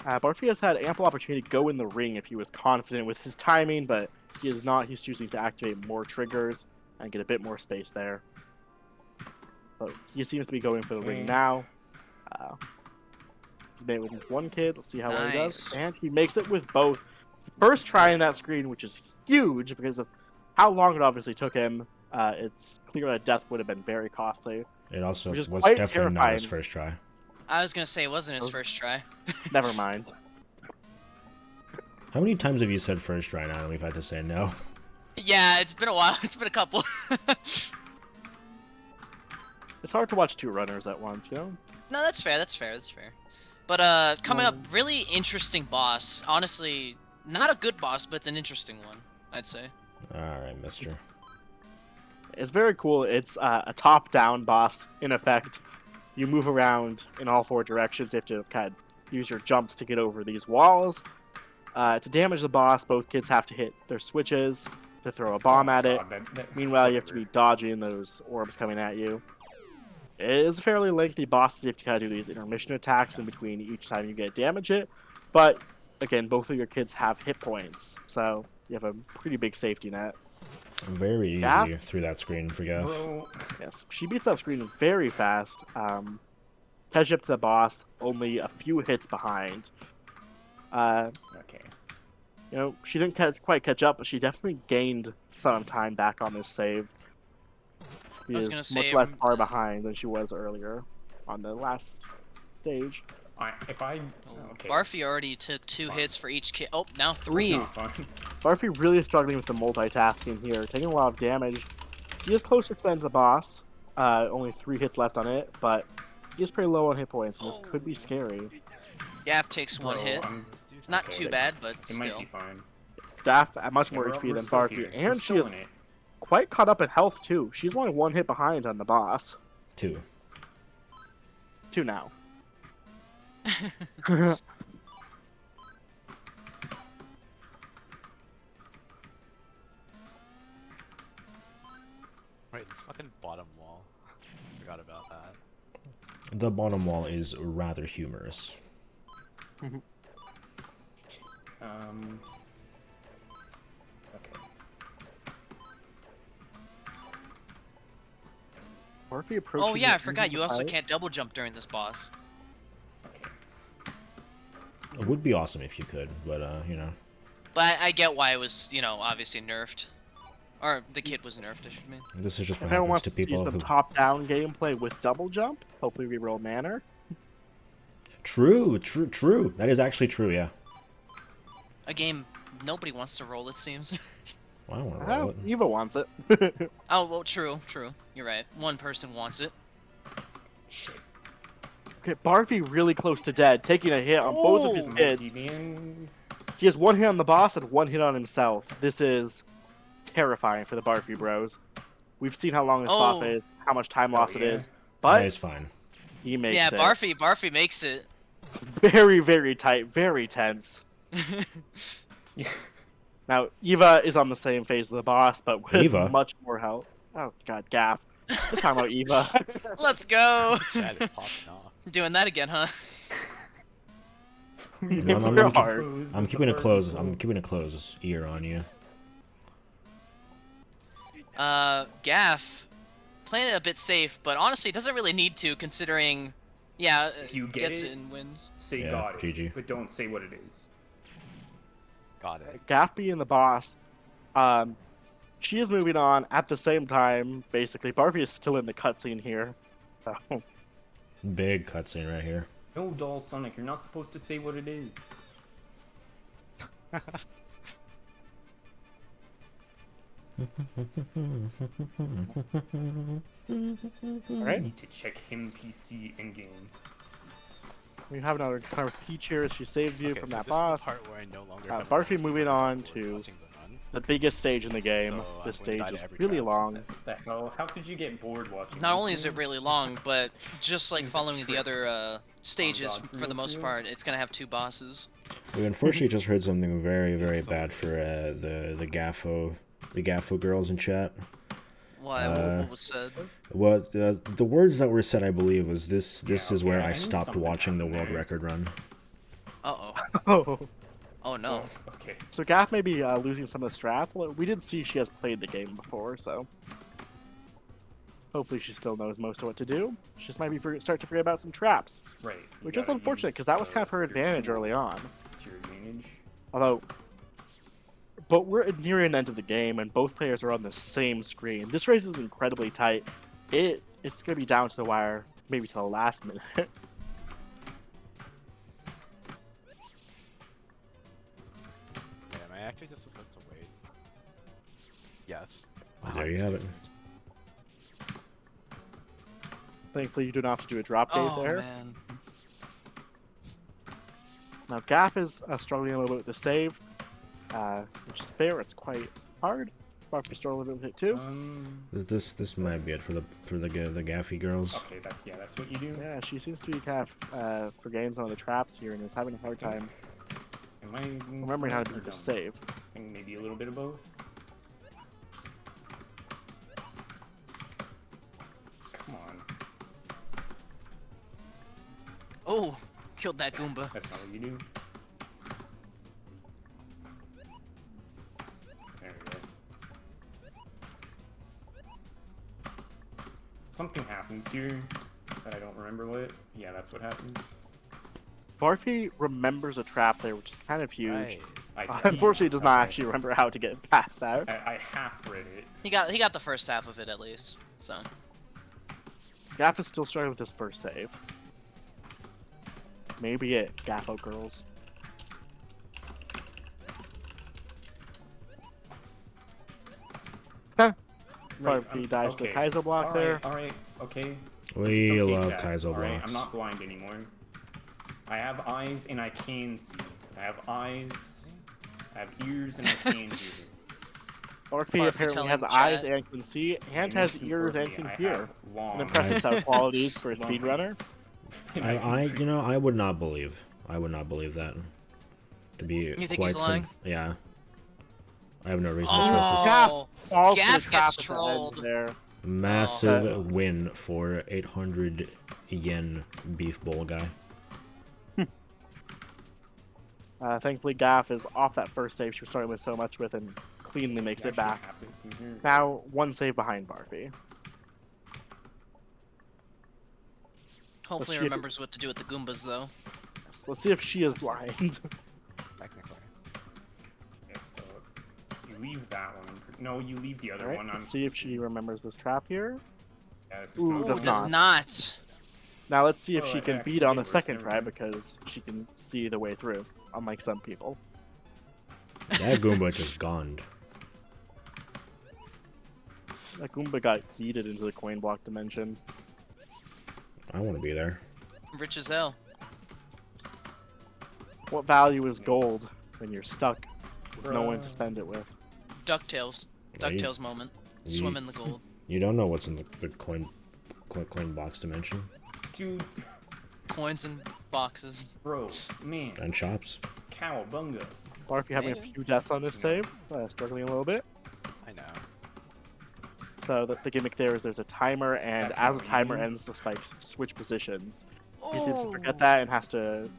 Barfy has had ample opportunity to go in the ring if he was confident with his timing, but he is not. He's choosing to activate more triggers and get a bit more space there. But he seems to be going for the ring now. He's made it with one kid. Let's see how well he does. And he makes it with both. First try in that screen, which is huge because of how long it obviously took him. It's clear that death would have been very costly. It also was quite definitely terrifying. not his first try. I was gonna say it wasn't his first try. Never mind. How many times have you said first try now and we've had to say no? Yeah, it's been a while. It's been a couple. It's hard to watch 2 runners at once, you know? No, that's fair. That's fair. That's fair. But coming up, really interesting boss. Honestly, not a good boss, but it's an interesting one, I'd say. All right, mister. It's very cool. It's a top-down boss, in effect. You move around in all 4 directions. You have to kind of use your jumps to get over these walls. To damage the boss, both kids have to hit their switches to throw a bomb at it. Meanwhile, you have to be dodging those orbs coming at you. It is a fairly lengthy boss. You have to kind of do these intermission attacks in between each time you get damage it. But, again, both of your kids have hit points, so you have a pretty big safety net. Very easy through that screen for Gaff. Yes, she beats that screen very fast. Catch up to the boss, only a few hits behind. Okay. You know, she didn't quite catch up, but she definitely gained some time back on this save. She is much less far behind than she was earlier on the last stage. Okay. Barfy already took 2 hits for each kid. Oh, now 3. Barfy really struggling with the multitasking here, taking a lot of damage. He is closer to the end of the boss. Only 3 hits left on it, but he is pretty low on hit points, and this could be scary. Gaff takes 1 hit. Not too bad, but it still. might be fine. Gaff at much more HP than Barfy, and she is quite caught up in health too. She's only 1 hit behind on the boss. 2. 2 now. Right, this fucking bottom wall. Forgot about that. The bottom wall is rather humorous. Okay. Barfy approaching. Oh yeah, I forgot. You also can't double jump during this boss. It would be awesome if you could, but you know. But I get why it was, obviously nerfed. Or the kid was nerfed, I should mean. This is just what If anyone happens wants to to see people some who. top-down gameplay with double jump, hopefully reroll manner. True. That is actually true. Yeah. A game nobody wants to roll, it seems. Well, I want to roll Oh, it. Eva wants it. Oh, well, true. You're right. One person wants it. Shit. Okay, Barfy really close to dead, taking a hit on both of his Ooh. hits. Man. He has one hit on the boss and one hit on himself. This is terrifying for the Barfy bros. We've seen how long this buff Oh. is, how much time Oh, loss it yeah. is, That but is fine. he makes Yeah, it. Barfy makes it. Very, very tight, very tense. Yeah. Now, Eva is on the same phase of the boss, but with Eva? much more health. Oh, God, Gaff. Let's talk about Eva. Let's go. Chat is popping off. Doing that again, huh? It's I'm- real I'm- hard. I'm keeping a close ear on you. Gaff, playing it a bit safe, but honestly, doesn't really need to, considering, yeah, If you get gets it- it and wins. Say Yeah, got it, GG. but don't say what it is. Got it. Gaff being the boss, she is moving on at the same time. Basically, Barfy is still in the cutscene here. So, Big cutscene right here. No, Doll Sonic, you're not supposed to say what it is. all right, Need to check him PC in game. we have another kind of peach here as she saves you Okay, from so that this is the boss. part where I no longer Uh, have Barfy enough moving time on for to watching the run. The biggest stage in the game. So, I'm This going to die stage to is every really trap. long. What the hell? How could you get bored watching Not this only is it game? really long, but just like Is it following the trick? other stages, God, for the most real? part, it's gonna have 2 bosses. We unfortunately just heard something very, very bad for the Gaffo girls in chat. Why? What was said? Well, the words that were said, I believe, was this Yeah, is where okay, I I knew stopped something watching the happened world there. record run. Uh-oh. Oh, Oh no. Oh, okay. so Gaff may be losing some of the strats. Well, we did see she has played the game before, so hopefully she still knows most of what to do. She just might be start to forget about some traps, Right. you which is gotta unfortunate use, because that was kind of her your advantage tool early on. to your advantage. Although, but we're nearing an end of the game, and both players are on the same screen. This race is incredibly tight. It's gonna be down to the wire, maybe to the last minute. Wait, am I actually just supposed to wait? Yes. There you have it. Thankfully, you do not have to do a drop gate Oh there. man. Now, Gaff is struggling a little bit with the save, which is fair. It's quite hard. Barfy's struggling a little bit too. This might be it for the Gaffy girls. Okay, that's what you do. Yeah, she seems to be kind of forgetting some of the traps here and is having a hard time Am I remembering how to do smart or the dumb? save. I think maybe a little bit of both. Come on, Oh, killed that Goomba. that's not what you do. There we go. Something happens here that I don't remember what. Yeah, that's what happens. Barfy remembers a trap there, which is kind of huge. Right. I see. Unfortunately, does not Okay. actually remember how to get past that. I half read it. He got the first half of it at least. So. Gaff is still struggling with his first save. Maybe it, Gaffo girls. Barfy dives to the Kaizo block there. Alright, okay. We It's okay, love chat. Kaizo Alright, blocks. I'm not blind anymore. I have eyes and I can see. I have eyes, I have ears and I can hear. Barfy Barfy apparently telling has chat. eyes and can see, and You has mentioned ears and Barfy, can I hear. have long An impressive set of qualities for a long speedrunner. eyes. And can I you know, I would not believe that. To be You think quite he's lying? yeah. I have no reason to trust this. Gaff Oh. falls for the Gaff trap gets at the end trolled. there. Massive Oh. win for 800 yen beef bowl guy. Thankfully, Gaff is off that first save she was starting with so much with and cleanly makes it actually back. happen from here. Now, one save behind Barfy. Hopefully she- remembers what to do with the Goombas though. So let's see if she is blind. Technically. Okay, so you leave that one. No, you leave the other Alright, one. let's see if she remembers this trap here. Yeah, this is Ooh, not does Ooh, does not. not. Now let's see if Oh, she it can actually beat on the worked, second never try mind. because she can see the way through, unlike some people. That Goomba just gone. That Goomba got yeeted into the coin block dimension. I want to be there. Rich as hell. What value is gold when you're stuck with no one Bruh. to spend it with? DuckTales. Yeah, you- DuckTales moment. Swim in the gold. You don't know what's in the coin box dimension. Dude, Coins and boxes. bro, man, And shops. cowabunga. Barfy having a Hey. few deaths on this save, struggling a little bit. I know. So the gimmick there is there's a timer, and That's as the not timer easy. ends, the spikes switch positions. He Oh. seems to forget that and has to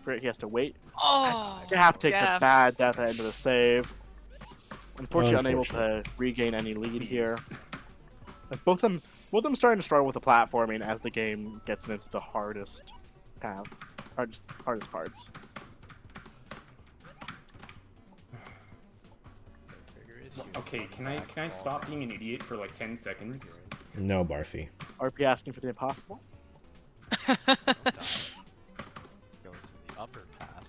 wait. Oh. Gaff takes a Gaff. bad death at the end of the save. Unfortunately, unable Unfortunate. to regain any lead here. Jeez. As both of them starting to struggle with the platforming as the game gets into the hardest parts. Trigger issue. Okay, can I stop being an idiot for like 10 seconds? No, Barfy. RP asking for the impossible. Go into the upper path.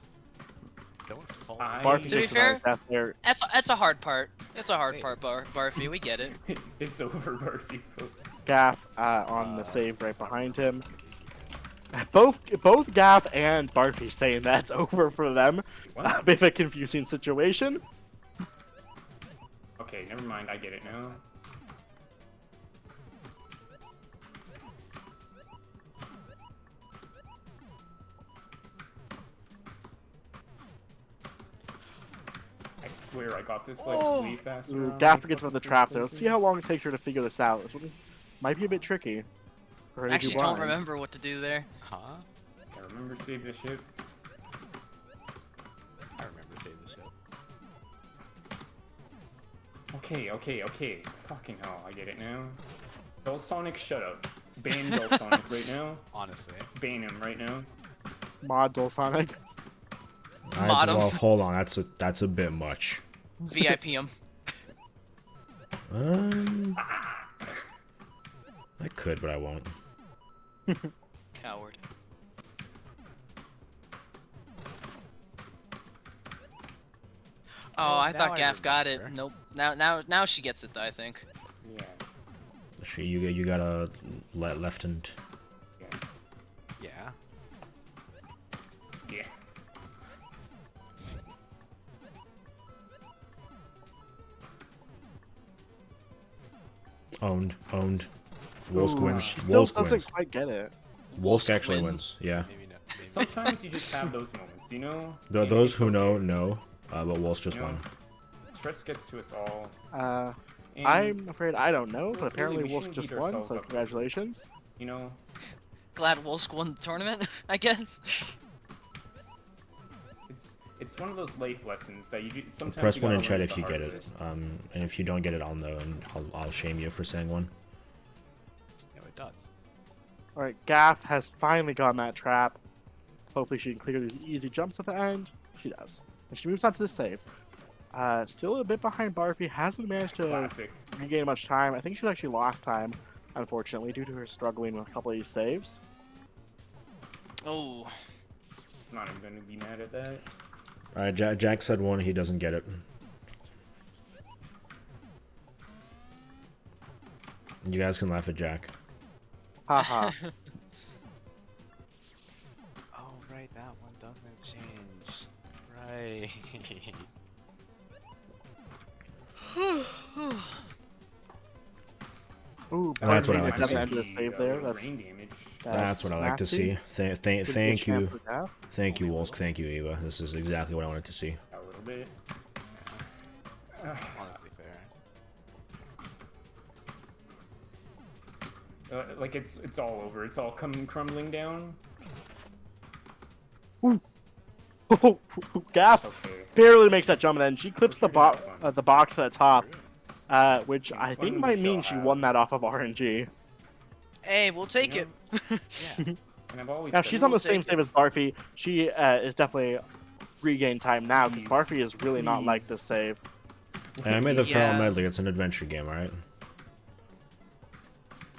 Don't fall. Barfy To be takes another fair- death there. That's a hard part. It's a hard part, Barfy. We get it. It's over, Murphy, folks. Gaff on the save right behind him. Both Gaff and Barfy saying that's over for them. What? A bit of a confusing situation. Okay, never mind, I get it now. I swear I got this like way faster. Ooh, on Gaff my forgets about the fucking trap there. Let's see PlayStation. how long it takes her to figure this out. This one might be a bit tricky. For her to I do actually don't blind. remember what to do there. Huh? I remember save the ship. I remember save the ship. Okay. Fucking hell, I get it now. Dull Sonic, shut up. Ban Dull Sonic right now. Honestly. Ban him right now. Mod Dual Sonic. Mod 'em. Well, hold on. That's a bit much. VIP him. I could, but I won't. Coward. Oh, I now thought I Gaff got it. remember. Nope. Now she gets it. I think. Yeah. You got a left and Yeah. Yeah. owned. Wolsk Ooh, wins. She still Wolsk doesn't wins. quite get it. Wolsk Wolsk actually wins. wins. Yeah. Maybe no. Maybe Sometimes you just have those moments, you know? Those It's who okay. know, but Wolsk just You know, won. Stress gets to us all. And, I'm afraid I don't know, but Really, apparently we Wolf shouldn't just beat won, ourselves so up. congratulations. you know, Glad Wolsk won the tournament. I guess. it's one of those life lessons that you sometimes Press you one in gotta chat learn if the you hard get it. way. And if you don't get it, I'll know, and I'll shame you for saying one. no, it does. Alright, Gaff has finally gotten that trap. Hopefully she can clear these easy jumps at the end. She does. And she moves on to the save. Still a bit behind Barfy, hasn't managed to Classic. regain much time. I think she's actually lost time, unfortunately, due to her struggling with a couple of these saves. Oh. I'm not even gonna be mad at that. Alright, Jack said one. He doesn't get it. You guys can laugh at Jack. Haha. Oh, right, that one doesn't change. Right. Ooh, That's what I Barfy like to gets see. the end of the save there. That's brain damage. That's what I like to nasty. see. Could be a Thank chance you. for Gaff. Thank you, Wolsk. Thank you, Eva. This is exactly what I wanted to see. A little bit. Honestly fair. Like it's all over. It's all coming crumbling down. Gaff Okay. barely makes that jump, and then she clips the, Pretty fun. the box at the top, which I Fun think we might mean shall she have. won that off of RNG. Hey, we'll take You it. Yeah. And I've always Now, said she's on the we'll same take save as Barfy. She is definitely regained time now, because Please. Barfy is really not like this Please. save. And I made the Yeah. Feral Medley. It's an adventure game, alright?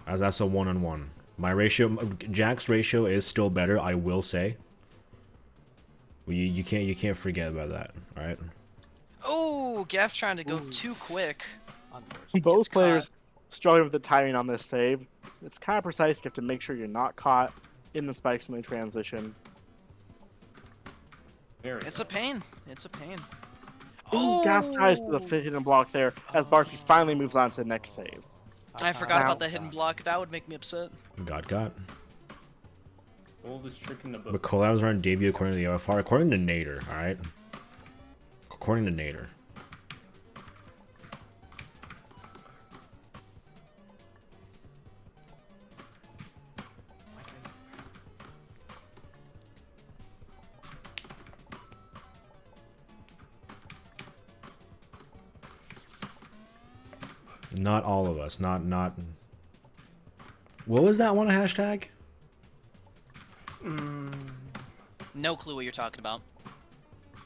As that's a one-on-one. My ratio, Jack's ratio is still better, I will say. You can't forget about that, alright? Oh, Gaff trying to go too quick. Unfortunate. Both Gets players struggling with the timing on this save. It's kind of precise. You have to make sure you're not caught in the spikes when they transition. There we It's go. a pain. It's a pain. Ooh, Gaff ties to the hidden block there as Barfi finally moves on to the next save. I forgot Now- about the hidden block. That would make me upset. Got. Oldest trick in the book. But collabs are on debut according to the OFR. According to Nader, alright? According to Nader. Not all of us. Not. What was that one hashtag? No clue what you're talking about.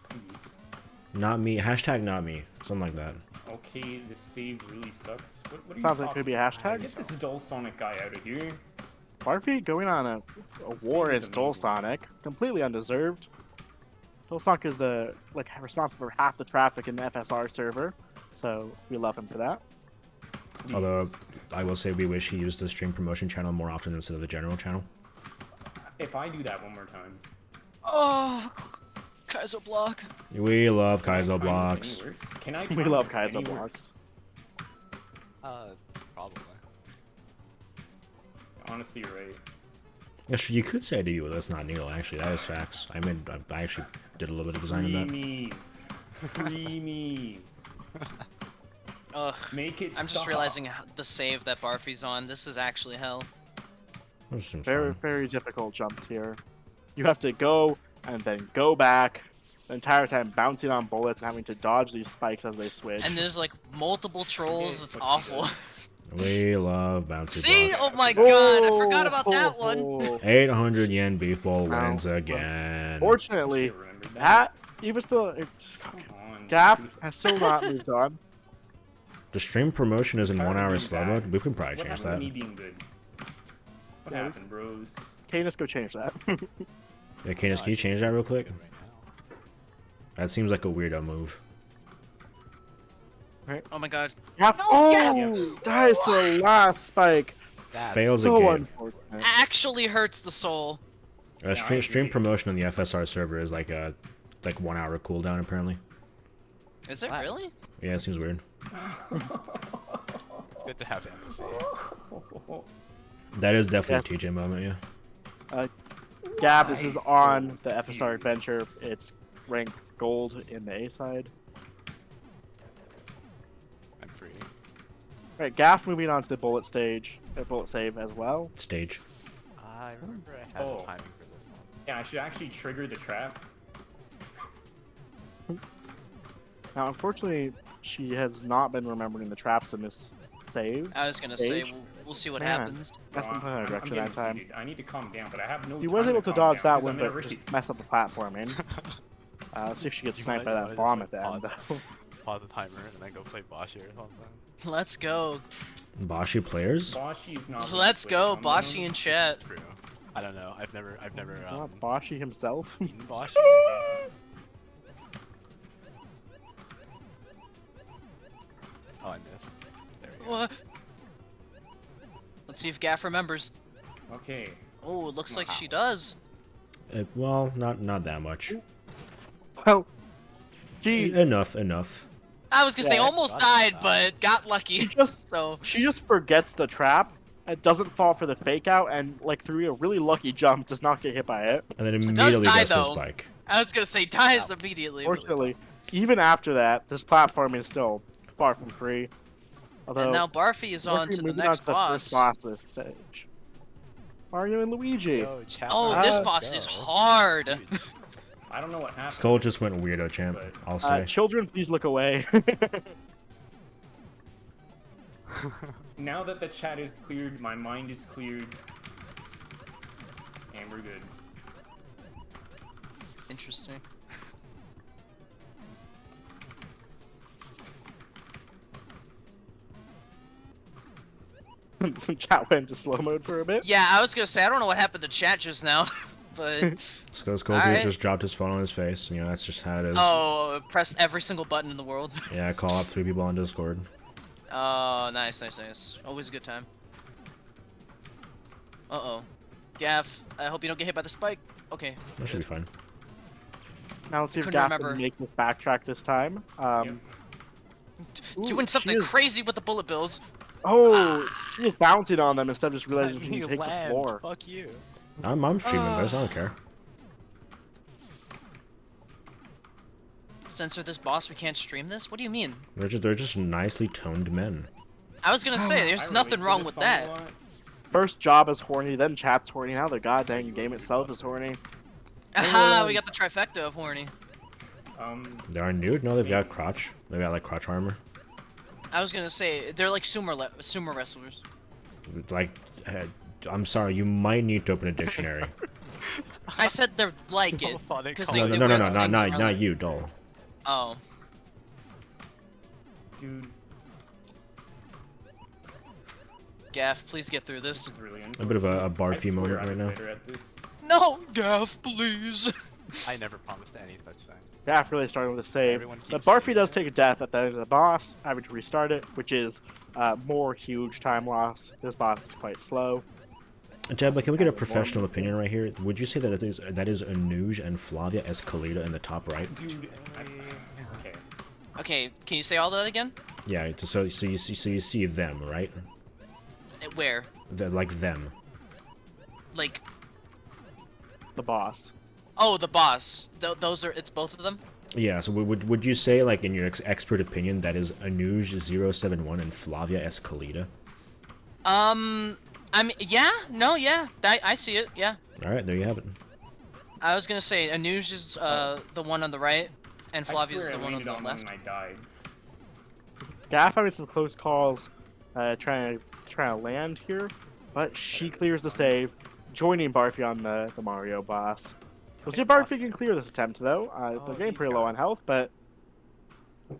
Please. Not me. Hashtag not me. Something like that. Okay, this save really sucks. What are Sounds you like it could be a talking about? hashtag. Get this dull Sonic guy out of here. Barfi going on a war Seems against Dual amazing. Sonic, completely undeserved. Dual Sonic is the responsible for half the traffic in the FSR server, so we love him for that. Please. Although, I will say we wish he used the stream promotion channel more often instead of the general channel. If I do that one more time. Oh, Kaizo block. We love Can I Kaizo time this blocks. any worse? Can I We time love this any Kaizo worse? blocks. Probably. Honestly, you're right. Actually, you could say to you, that's not Neil. Actually, that is facts. I actually did a little bit of design of Free that. me. Free me. Ugh. Make it I'm just stop. realizing the save that Barfi's on. This is actually hell. That seems Very, fun. very difficult jumps here. You have to go and then go back the entire time, bouncing on bullets and having to dodge these spikes as they switch. And there's like multiple trolls. It's What she awful. does. We love bouncy See? blocks. Oh my god, I forgot about that one. Oh. 800 yen beef bowl Wow. wins again. Fortunately, Should've remembered that even still, Come on. Gaff has still not moved on. The stream promotion is in Tired 1 of hour being slow bad. mode. We can probably What change happened that. to me being good? What Yeah, we- happened, bros? Canis, go change that. Hey, Canis, can you change that real quick? Right now. That seems like a weirdo move. Oh my god. Gaff, dies to the last spike. That's Fails So again. unfortunate. Actually hurts the soul. I Stream agree. promotion on the FSR server is like a 1 hour cooldown apparently. Is it Wow. really? Yeah, it seems weird. It's good to have empathy. That is definitely a TJ moment, yeah. Gab, this is Nice. on So the FSR serious. Adventure. It's ranked gold in the A side. I'm free. Right, Gaff moving on to the bullet stage, bullet save as well. Stage. I remember I had Oh. timing for this one. Yeah, I should actually trigger the trap. Now, unfortunately, she has not been remembering the traps in this save. I was gonna say, Stage? we'll see what Man. happens. That's the I'm- plan I'm direction getting that time. heated. I need to calm down, but I have no He time was able to calm dodge down that 'cause one, I'm in a but just race. mess up the platforming. Let's see if she gets You sniped by might- that might bomb just, at the like, end, though. Pause the timer and then go play Boshi or something. Let's go. Bashi players? Boshi is not. Let's really go, calm down. Bashi in chat. It's true. I don't know. I've never Not Boshi himself. beaten Boshi. Oh, I missed. There we go. What? Let's see if Gaff remembers. Okay. Oh, it looks like she does. Well, not that much. Well, gee, Enough. I was gonna say Yeah, almost that's died, fine. but got lucky. So she just forgets the trap. It doesn't fall for the fake out, and like through a really lucky jump, does not get hit by it. And then does immediately die, goes to the though. spike. I was gonna say dies immediately. Fortunately, even after that, this platform is still far from free. Although, And now Barfi is on Barfi to the moving next on to the first boss. boss of this stage. Mario and Luigi. Yo, chat, Oh, Ah, this let's boss go. is hard. Huge. I don't know what happened. Skull just went weirdo champ, I'll say. Children, please look away. Now that the chat is cleared, my mind is cleared, and we're good. Interesting. Chat went into slow mode for a bit. Yeah, I was gonna say I don't know what happened to chat just now, but Skull's Alright. just dropped his phone on his face. You know, that's just how it is. oh, press every single button in the world. Yeah, call up 3 people on Discord. Oh, nice, nice, nice. Always a good time. Uh-oh. Gaff, I hope you don't get hit by the spike. Okay. That should be fine. Now let's see if Couldn't Gaff remember. can make this backtrack this time. Ooh, Doing something she is- crazy with the bullet bills. Oh, she is bouncing on them instead of just realizing she You can take the land, floor. Fuck you. I'm streaming this. I don't care. Censor this boss, we can't stream this? What do you mean? They're just nicely toned men. I was gonna say, there's I nothing relate to wrong this with song a that. lot. First job is horny, then chat's horny, now the goddamn game itself is horny. Aha, we got the trifecta of horny. They are nude? No, they've got crotch. They've got like crotch armor. I was gonna say, they're like sumo wrestlers. Like, I'm sorry, you might need to open a dictionary. I said they're like it. Funny 'cause comment. they No, wear no, things around not their- you, doll. Oh. Dude, Gaff, please get through this. this is really A bit of a I barfy swear moment I right was now. better at this. No, Gaff, please. I never promised any such thing. Gaff really starting with a save. Everyone But keeps Barfy saying does that. take a death at the end of the boss, having to restart it, which is more huge time loss. This boss is quite slow. Jeb, can we get a professional opinion right here? Would you say that is Anuj and Flavia Escalita in the top right? Dude, okay. Okay, can you say all that again? Yeah, so you see them, right? Where? Like them. Like, The boss. oh, the boss. Those are, it's both of them? Yeah, so would you say, like, in your expert opinion, that is Anuj071 and Flavia Escalita? I mean, yeah, no, yeah, I see it, yeah. Alright, there you have it. I was gonna say, Anuj is, the one on the right, and I Flavia's swear the I one on landed the on left. one and I died. Gaff having some close calls, trying to land here, but she clears the save, joining Barfy on the Mario boss. We'll see if Barfy can clear this attempt, though. They're getting pretty low on health, but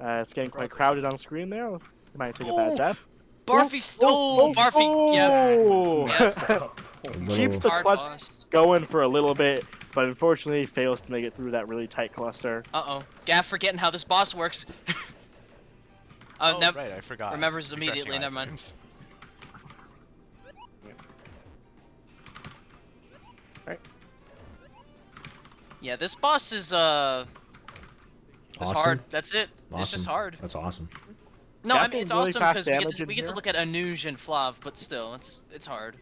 it's getting quite crowded on screen there. They might take a bad Ooh, death. Barfy, oh, Barfy, yep. Oh! Yep. Keeps the Hard clutch boss. going for a little bit, but unfortunately fails to make it through that really tight cluster. Uh-oh. Gaff forgetting how this boss works. Oh, nev- right, I forgot. remembers Refreshing immediately, never mind. items. Yeah, this boss is, it's Awesome. hard. That's it. Awesome. It's just hard. That's awesome. No, Gaff I mean, it's doing really awesome fast because damage in we get to here. look at Anuj and Flav, but still, it's hard.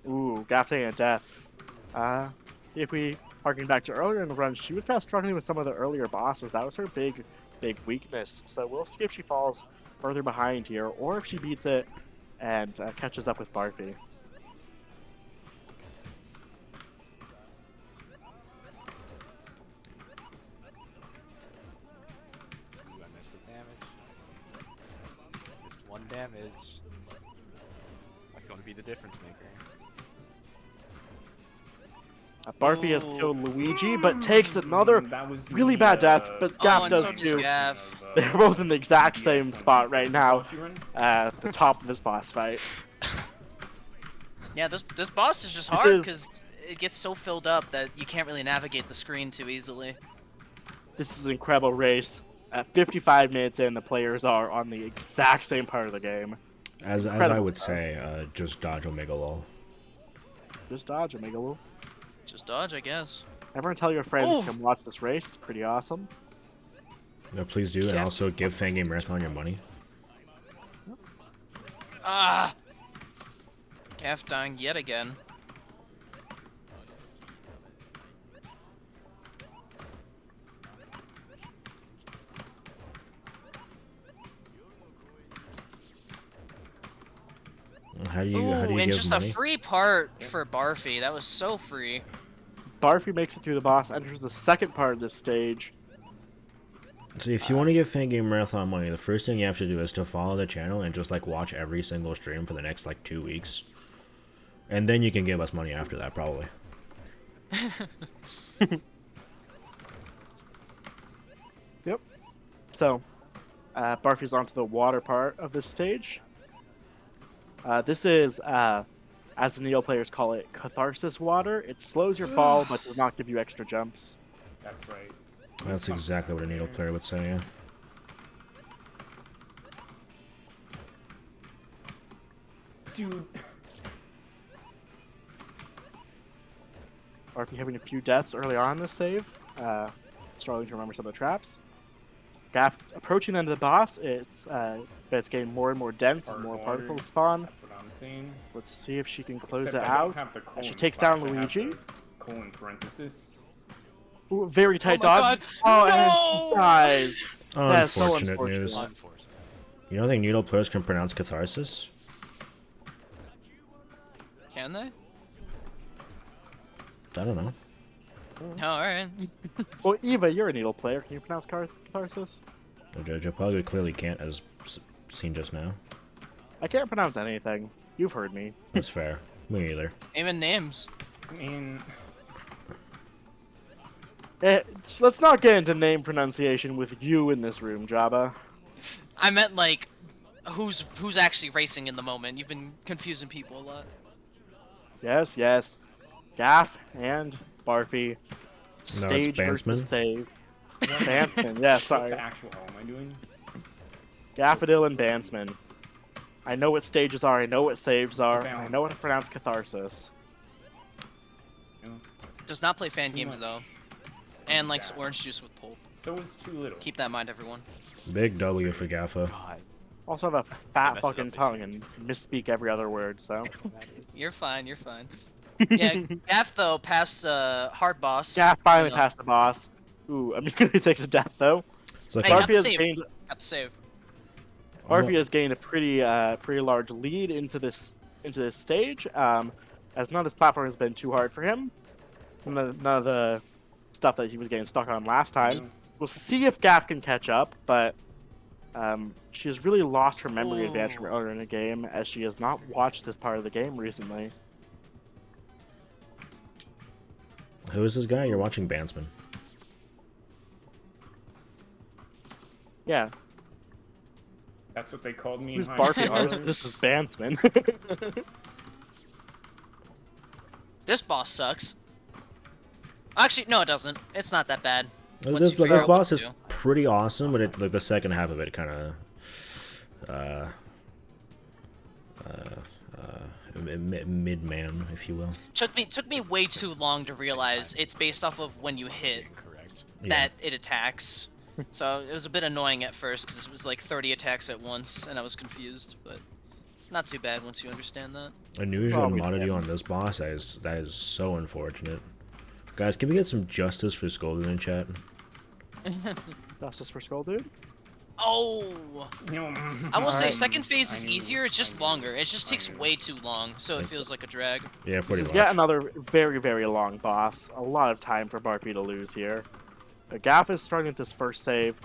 Ooh, Gaff taking a death. If we harken back to earlier in the run, she was kind of struggling with some of the earlier bosses. That was her big weakness. So we'll see if she falls further behind here, or if she beats it and catches up with Barfy. Ooh, I missed the damage. Missed one damage. I can only be the difference maker. Barfy has Ooh. killed Luigi, but takes another That was really the, bad death, but Gaff and does so does too. Gaff. They're both in the exact same from spot right now, Selfie run. at the top of this boss fight. Yeah, this boss is just This hard is- because it gets so filled up that you can't really navigate the screen too easily. This is an incredible race. At 55 minutes in, the players are on the exact same part of the game. As I Incredible would start. say, just dodge Omega Lol. Just dodge, Omega. Just dodge, I guess. Everyone tell your friends Ooh. to come watch this race. It's pretty awesome. No, please do, and Yeah. also give Fangame Marathon your money. Ah! Gaff dying yet again. How do you Ooh, and give just money? a free part for Barfy. That was so free. Barfy makes it through the boss, enters the second part of this stage. So if you want to give Fangame Marathon money, the first thing you have to do is to follow the channel and just like watch every single stream for the next like 2 weeks. And then you can give us money after that, probably. Yep. So, Barfy's onto the water part of this stage. This is, as the Neo players call it, catharsis water. It slows your fall, but does not give you extra jumps. That's right. That's exactly what a needle player would say, yeah. Dude. Barfy having a few deaths early on in this save. Struggling to remember some of the traps. Gaff approaching the end of the boss, it's getting more and more dense as more Harder. particles spawn. That's what I'm saying. Let's see if she can close Except it I don't out. have the As she colon takes slash, down I have Luigi. the colon parenthesis. Ooh, very tight Oh my dodge. God. Oh, and No! he dies. That's so Unfortunate unfortunate. news. Unfortunate. You don't think needle players can pronounce catharsis? Can they? I don't know. Oh, alright. Well, Eva, you're a needle player. Can you pronounce catharsis? Jopagu clearly can't, as seen just now. I can't pronounce anything. You've heard me. That's fair. Me either. Even names. I mean, Let's not get into name pronunciation with you in this room, Jabba. I meant like, who's actually racing in the moment. You've been confusing people a lot. Yes, yes. Gaff and Barfy. No, Stage it's Bantsmen. versus save. Bantsmen, yeah, what sorry. the actual hell am I doing? Gaphodil and Bantsmen. I know what stages are, I know what saves are, and I know how to pronounce catharsis. Does not play fan Too games much. though. And likes Yeah. orange juice with pulp. So is too little. Keep that in mind, everyone. Big W for Gaffa. God. Also have a I fat messed it fucking up this tongue year. and misspeak every other word, so. You're fine, you're fine. Yeah, Gaff though passed hard boss. Gaff finally You know. passed the boss. Ooh, immediately takes a death though. It's like Hey, got Barfy the has save. gained Got the save. Barfy has gained a pretty large lead into this stage. As none of this platform has been too hard for him. None of the stuff that he was getting stuck on last time. We'll see if Gaff can catch up, but she has really lost her memory advantage from Ooh. earlier in the game, as she has not watched this part of the game recently. Who is this guy? You're watching Bantsmen. Yeah, That's what they called me. who's in high Barfy? school. Ours? This is Bantsman. This boss sucks. Actually, no, it doesn't. It's not that bad. Once This you figure this out what boss to is do. pretty awesome, but like the second half of it kind of mid-man, if you will. Took me way too long to realize it's based off of when you hit Incorrect. that it attacks. So it was a bit annoying at first because it was like 30 attacks at once, and I was confused. But not too bad once you understand that. Unusual Probably commodity can. on this boss. That is so unfortunate. Guys, can we get some justice for Scolded in chat? Justice for Skull Dude? Oh! No, I will say Alright. second phase I is knew- easier. It's just I knew- longer. It just I takes knew. way too long, so it feels like a drag. Yeah, This pretty is much. yet another very, very long boss. A lot of time for Barfy to lose here. Gaff is struggling with this first save.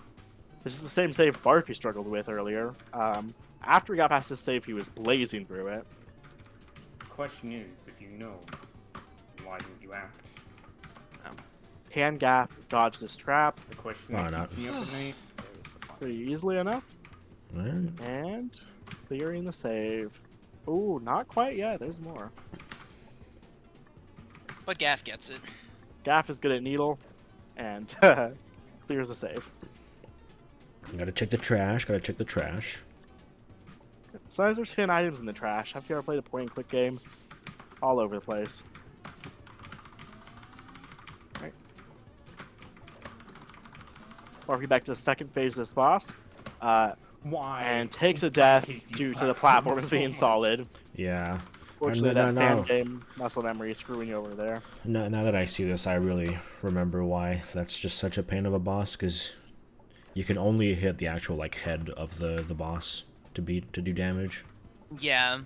This is the same save Barfy struggled with earlier. After he got past this save, he was blazing through it. Question is, if you know, why didn't you act? Can Gaff dodge this trap The question Why that not? keeps me up at night. There's the fun. pretty easily enough? Alright. And clearing the save. Ooh, not quite yet. There's more. But Gaff gets it. Gaff is good at needle, and clears the save. Gotta check the trash. Gotta check the trash. Besides, there's hidden items in the trash. Have you ever played a point-and-click game? All over the place. Right. Barfy back to the second phase of this boss. Why? And takes a death hate these due to the platforms platform so being much. solid. Yeah. Fortunately, No, that no, fan no. game muscle memory is screwing you over there. Now that I see this, I really remember why that's just such a pain of a boss, because you can only hit the actual like head of the boss to do damage. Yeah.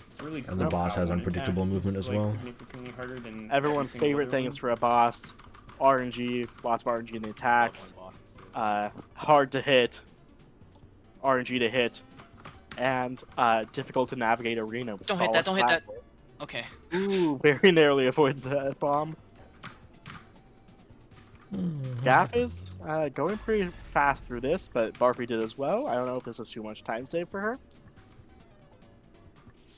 It's really And the cool boss how has one unpredictable attack movement is, as like, well. significantly harder than Everyone's every single favorite other thing one. is for a boss. RNG, lots of RNG in the attacks. One boss. Hard to hit. RNG to hit. And difficult to navigate arena with Don't hit that, solid don't hit that. platform. Okay. Ooh, very narrowly avoids that bomb. Gaff is going pretty fast through this, but Barfy did as well. I don't know if this is too much time save for her.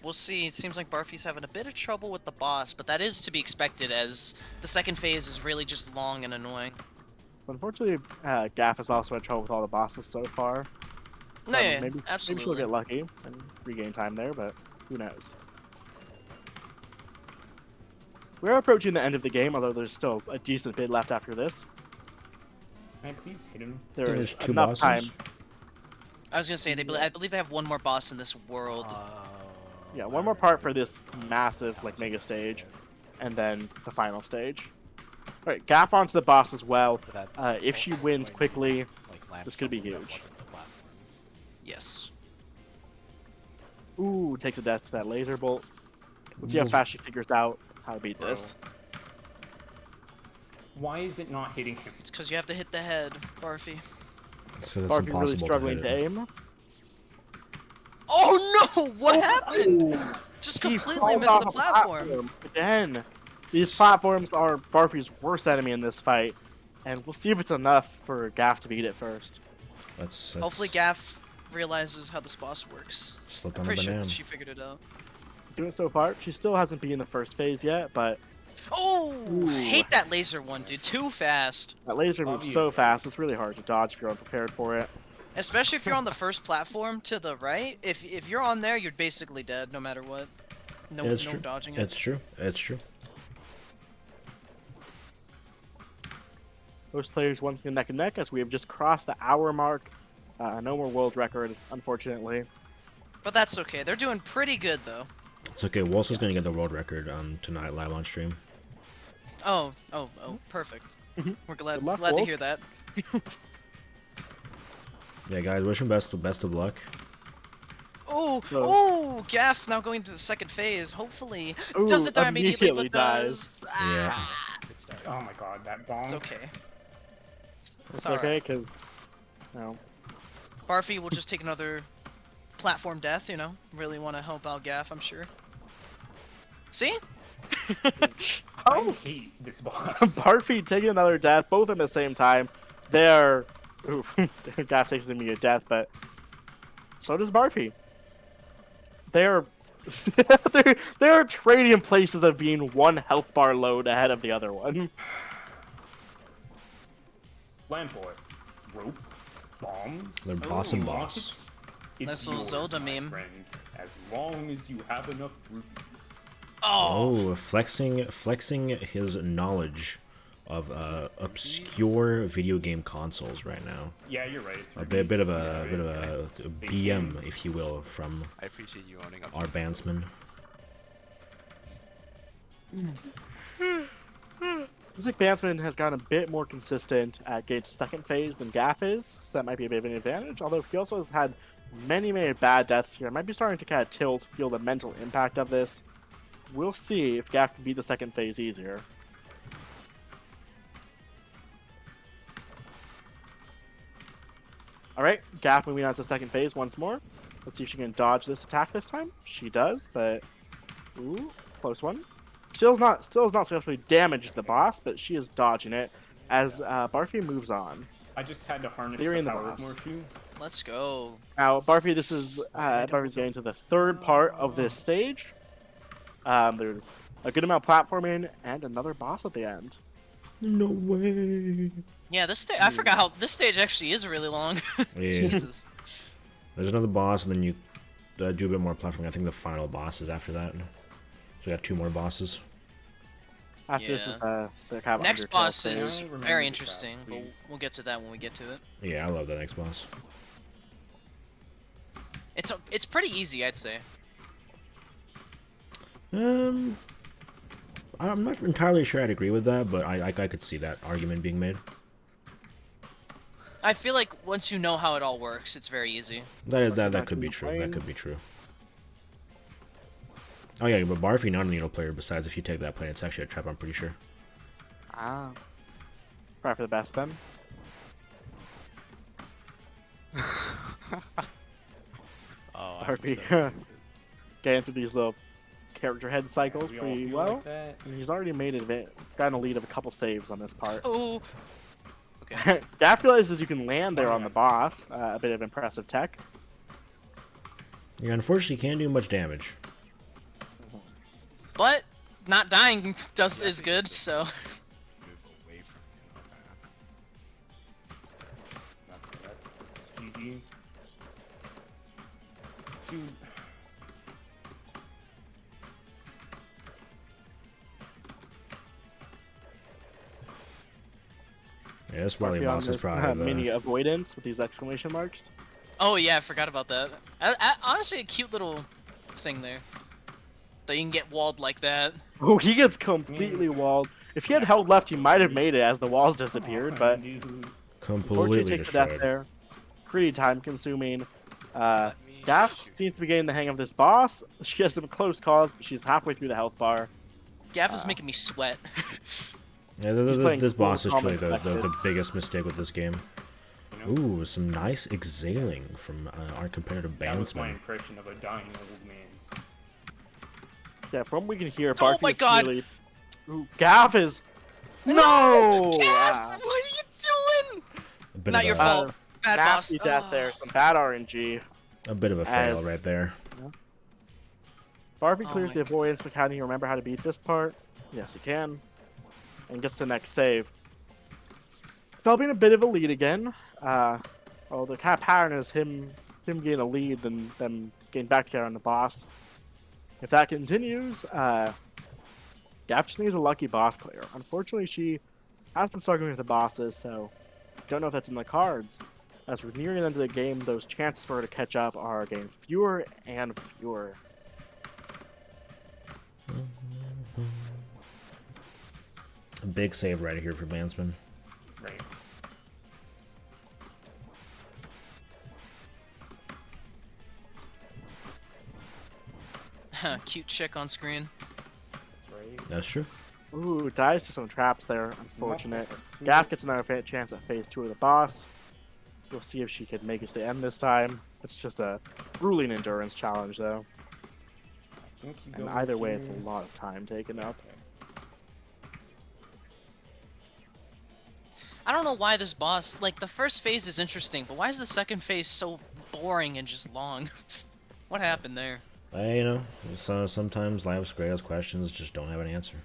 We'll see. It seems like Barfy's having a bit of trouble with the boss, but that is to be expected as the second phase is really just long and annoying. Unfortunately, Gaff has also had trouble with all the bosses so far. So No, yeah, maybe absolutely. she'll get lucky and regain time there, but who knows. We're approaching the end of the game, although there's still a decent bit left after this. Can I please hit him? There There's is two enough bosses. time. I was gonna say, I believe they have one more boss in this world. Yeah, one more part for this massive, like, mega stage, and then the final stage. Alright, Gaff onto the boss as well. If she wins quickly, this could be huge. Yes. Ooh, takes a death to that laser bolt. Let's see how fast she figures out how to beat this. Why is it not hitting him? It's because you have to hit the head, Barfy. So that's Barfy impossible really struggling to to hit it. aim. Oh no! What happened? Ooh, Just she completely falls missed off the a platform. Again, these platforms are Barfy's worst enemy in this fight, and we'll see if it's enough for Gaff to beat it first. That's Hopefully Gaff realizes how this boss works. slipped I'm on a pretty sure banana. she figured it out. Doing it so far, she still hasn't beaten the first phase yet, but Oh! Ooh. I hate that laser one, dude. Too fast. that laser moves so fast, it's really hard to dodge if you're unprepared for it. Especially if you're on the first platform to the right. If you're on there, you're basically dead no matter what. No, It's no true. dodging it. It's true. It's true. Most players once again neck and neck as we have just crossed the hour mark. No more world record, unfortunately. But that's okay. They're doing pretty good though. It's okay. Wolsa's gonna get the world record tonight live on stream. Oh, perfect. We're glad Good luck, to Wolves. hear that. Yeah, guys, wish him best of luck. Oh, So- oh, Gaff now going to the second phase. Hopefully, Ooh, doesn't die immediately, immediately but does. Yeah. Ah, Oh my god, that bomb. it's okay. It's alright. okay, because, you know, Barfy will just take another platform death. You know, really want to help out Gaff, I'm sure. See? I hate this boss. Barfy taking another death, both at the same time. They're... Ooh, Gaff takes an immediate death, but so does Barfy. They're... they're trading places of being one health bar load ahead of the other one. Land boy. Rope. Bombs. They're boss and Ooh. boss. It's Nice little yours, Zelda my meme. friend, as long as you have enough rupees. Oh, Oh, flexing his knowledge of obscure video game consoles right now. Yeah, you're right. It's A bit of a BM, if you will, from I appreciate you owning up. our Bantsmen. Looks like Bantsman has gotten a bit more consistent at getting to second phase than Gaff is, so that might be a bit of an advantage, although he also has had many bad deaths here. Might be starting to kind of feel the mental impact of this. We'll see if Gaff can beat the second phase easier. Alright, Gaff moving on to second phase once more. Let's see if she can dodge this attack this time. She does, but... Ooh, close one. Still has not successfully damaged the boss, but she is dodging it as Barfy moves on. I just had to harness You're the in the power boss. Morphew. let's go. Now, Barfy, this is Barfy's getting to the third part of this stage. There's a good amount of platforming and another boss at the end. No way. Yeah, this stage. I forgot how this stage actually is really long. Yeah. Jesus. There's another boss, and then you do a bit more platforming. I think the final boss is after that. So we got 2 more bosses. After this is the kind of Next Undertale boss stage. is Remember very the interesting, chat, but please. we'll get to that when we get to it. Yeah, I love that next boss. It's pretty easy, I'd say. I'm not entirely sure I'd agree with that, but I could see that argument being made. I feel like once you know how it all works, it's very easy. That could be true. That could be true. Oh yeah, but Barfy not a needle player. Besides, if you take that plane, it's actually a trap. I'm pretty sure. Ah. Probably for the best then. Oh, I'm Barfy so- getting through these little character head cycles We all pretty feel well. like that. And he's already made gotten a lead of a couple saves on this part. Oh, Gaff realizes you can land there on the boss. A bit of impressive tech. Yeah, unfortunately, can't do much damage. But not dying is good, so. Move away from him. Okay, that's GG. Dude. Yeah, this Wily Be on boss is this, probably mini avoidance with these exclamation marks. Oh yeah, I forgot about that. Honestly, a cute little thing there. That you can get walled like that. Oh, he gets completely walled. If he had held left, he might have made it as the walls disappeared, but Dude. unfortunately completely takes the death destroyed. there. Pretty time consuming. Let me Gaff shoot. seems to be getting the hang of this boss. She has some close calls, but she's halfway through the health bar. Gav is making me sweat. Yeah, playing this boss is full truly combat the biggest mistake with this game. You know? Ooh, some nice exhaling from our competitive That was my Bantsmen. impression of a dying old man. Yeah, from what we can hear, Oh Barfy my is God. really... Ooh, Gaff is... No! Gav, what are you doing? A bit Not of your a, fault. Bad boss. nasty death there. Some bad RNG. a bit of a fail As- right there. Barfy Oh clears my the avoidance, but can you remember how to beat this part? Yes, he can. And gets the next save. Developing a bit of a lead again. Well, the kind of pattern is him getting a lead, then them getting back together on the boss. If that continues, Gaff just needs a lucky boss clear. Unfortunately, she has been struggling with the bosses, so don't know if that's in the cards. As we're nearing the end of the game, those chances for her to catch up are getting fewer and fewer. A big save right here for Bantsmen. Right. Cute chick on screen. That's right. That's true. Ooh, dies to some traps there. Unfortunate. That's too Gaff good. gets another chance at phase 2 of the boss. We'll see if she can make it to the end this time. It's just a grueling endurance challenge, though. I think you And go either way, it's here. a lot of time taken up. I don't know why this boss, like, the first phase is interesting, but why is the second phase so boring and just long? What happened there? You know, sometimes life's greatest questions just don't have an answer.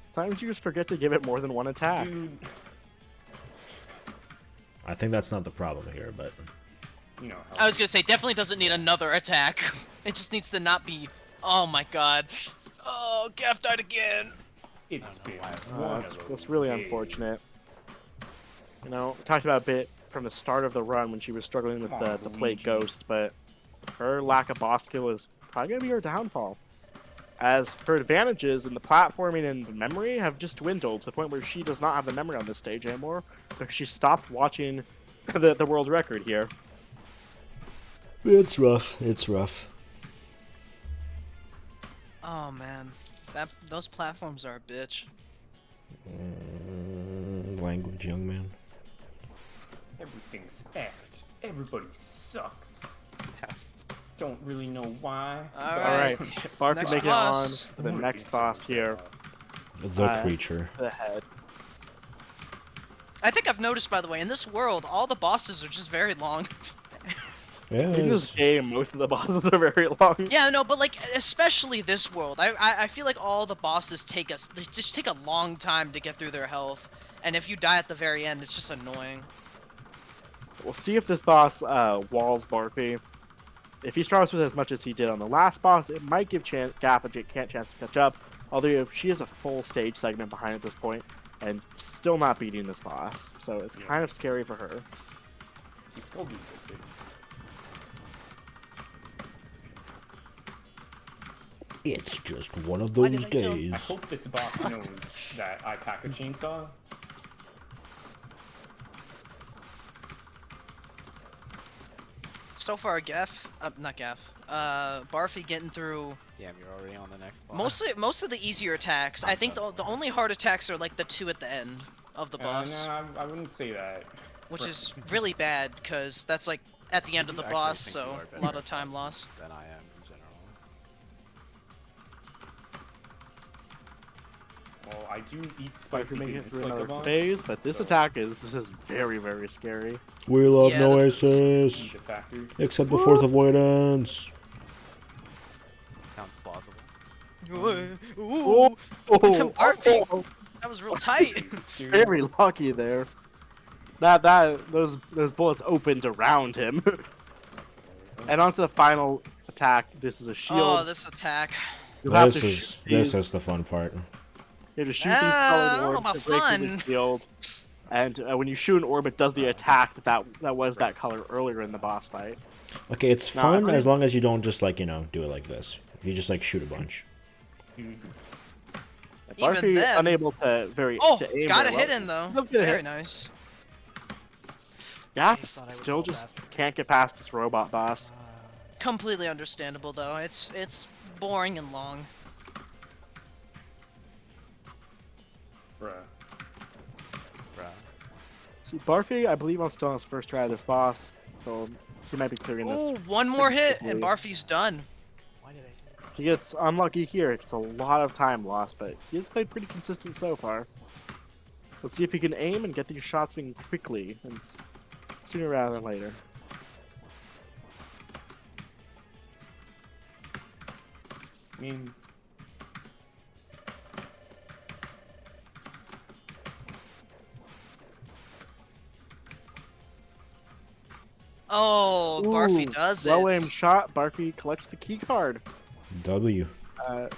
Sometimes you just forget to give it more than one attack. Dude, I think that's not the problem here, but you know I was gonna say, definitely doesn't need another attack. It just needs to not be... Oh my god. Oh, Gaff died again. it's been Oh, one that's- of that's those really days. unfortunate. You know, we talked about a bit from the start of the run when she was struggling with the plate Luigi. ghost, but her lack of boss skill is probably going to be her downfall. As her advantages in the platforming and the memory have just dwindled to the point where she does not have the memory on this stage anymore because she stopped watching the world record here. it's rough. It's rough. Oh man. Those platforms are a bitch. Language, young man. Everything's effed. Everybody sucks. Don't really know why. All All right, Just- Barfy Next making it on boss. to the next boss here. The creature. To the head. I think I've noticed, by the way, in this world, all the bosses are just very long. Yeah, In this game, most of the bosses are very long. Yeah, no, but like, especially this world, I feel like all the bosses they just take a long time to get through their health, and if you die at the very end, it's just annoying. We'll see if this boss walls Barfy. If he struggles with as much as he did on the last boss, it might give Gaff a chance to catch up. Although if she has a full stage segment behind at this point, and still not beating this boss, so it's kind of scary for her. She's still doing good too. it's just one of those I days. hope this boss knows that I pack a chainsaw. So far, not Gaff, Barfy getting through Damn, you're already on the next boss. most of the easier attacks. I think the only hard attacks are like the two at the end of the boss, No, I wouldn't say that. which is really bad because that's like at the end of the actually boss, think you so are a lot better of time lost. than I am in general. Well, I do eat Barfy spicy making it goodness through like a another boss. phase, but this so attack is very, very scary. We love Yeah, this noises, He's a factor. except the fourth avoidance. Sounds plausible. Ooh, Barfy, that was real tight. Jesus, dude. Very lucky there. Those bullets opened around him. And onto the final attack. This is a shield. Oh, this attack. You'll have to This shoot is these. the fun part. You have to shoot these I colored don't know orbs about to break through the fun. shield. And when you shoot an orb, it does the attack that was that color earlier in the boss fight. Okay, it's No, fun I as long as you don't just like do it like this. If you just like shoot a bunch. Even Barfy then. unable to Oh, to aim got a very hit well. in though. Does get a Very hit. nice. Gaff thought I was still all just bad. can't get past this robot boss. Completely understandable though. It's boring and long. Bruh. Bruh. See, Barfy, I believe I'm still on his first try of this boss, so he might be clearing this. Ooh, one more hit and quickly. Barfy's done. Why did I do that? He gets unlucky here. It's a lot of time lost, but he has played pretty consistent so far. Let's see if he can aim and get these shots in quickly, and sooner rather than later. I mean, Oh, Barfy Ooh, does well it. aimed shot. Barfy collects the key card. W.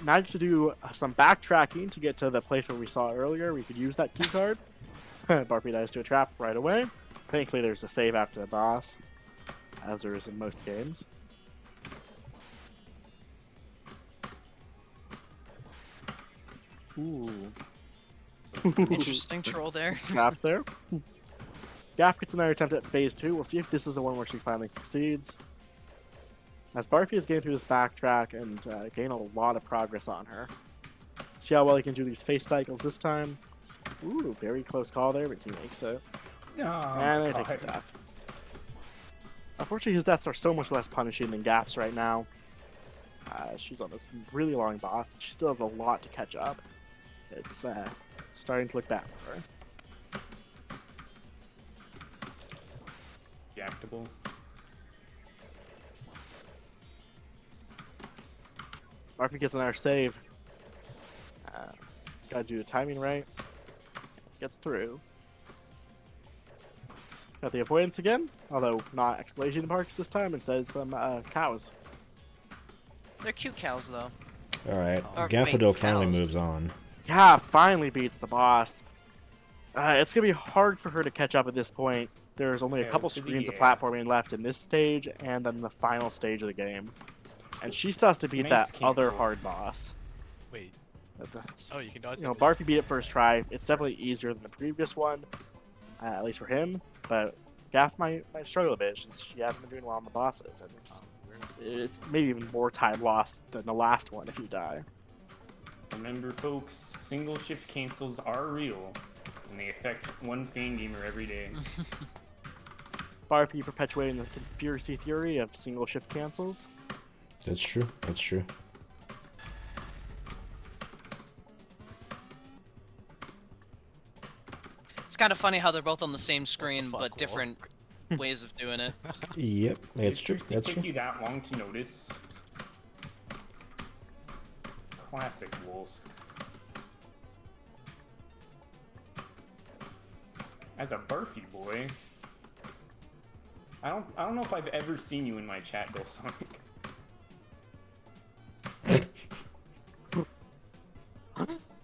Managed to do some backtracking to get to the place where we saw earlier. We could use that key card. Barfy dies to a trap right away. Thankfully, there's a save after the boss, as there is in most games. Ooh. Interesting troll there. Traps there. Gaff gets another attempt at phase 2. We'll see if this is the one where she finally succeeds. As Barfy is getting through this backtrack and gain a lot of progress on her. See how well he can do these face cycles this time. Ooh, very close call there, but he makes it. oh, And he takes a God. death. Unfortunately, his deaths are so much less punishing than Gaff's right now. She's on this really long boss, and she still has a lot to catch up. It's starting to look bad for her. Reactable. Barfy gets another save. Gotta do the timing right. Gets through. Got the avoidance again, although not explosion marks this time, instead some cows. They're cute cows though. Alright, Or Gaphodil wait, finally cows. moves on. Yeah, finally beats the boss. It's gonna be hard for her to catch up at this point. There's only a Yeah, couple to the screens of air. platforming left in this stage, and then the final stage of the game. And she still has to beat Nice that other cancel. hard boss. Wait. That's, Oh, you can dodge. you know, it. Barfy beat it first try. It's definitely easier than the previous one, at least for him. But Gaff might struggle a bit since she hasn't been doing well on the bosses, and it's maybe even more time lost than the last one if you die. Remember, folks, single shift cancels are real, and they affect one Fangamer every day. Barfy perpetuating the conspiracy theory of single shift cancels. That's true. That's true. It's kind of funny how they're both on the same screen, fuck, but Wolf? different ways of doing it. Yep, that's It true. seriously That's take true. you that long to notice? Classic wolves. As a Barfy boy, I don't know if I've ever seen you in my chat, though, Sonic.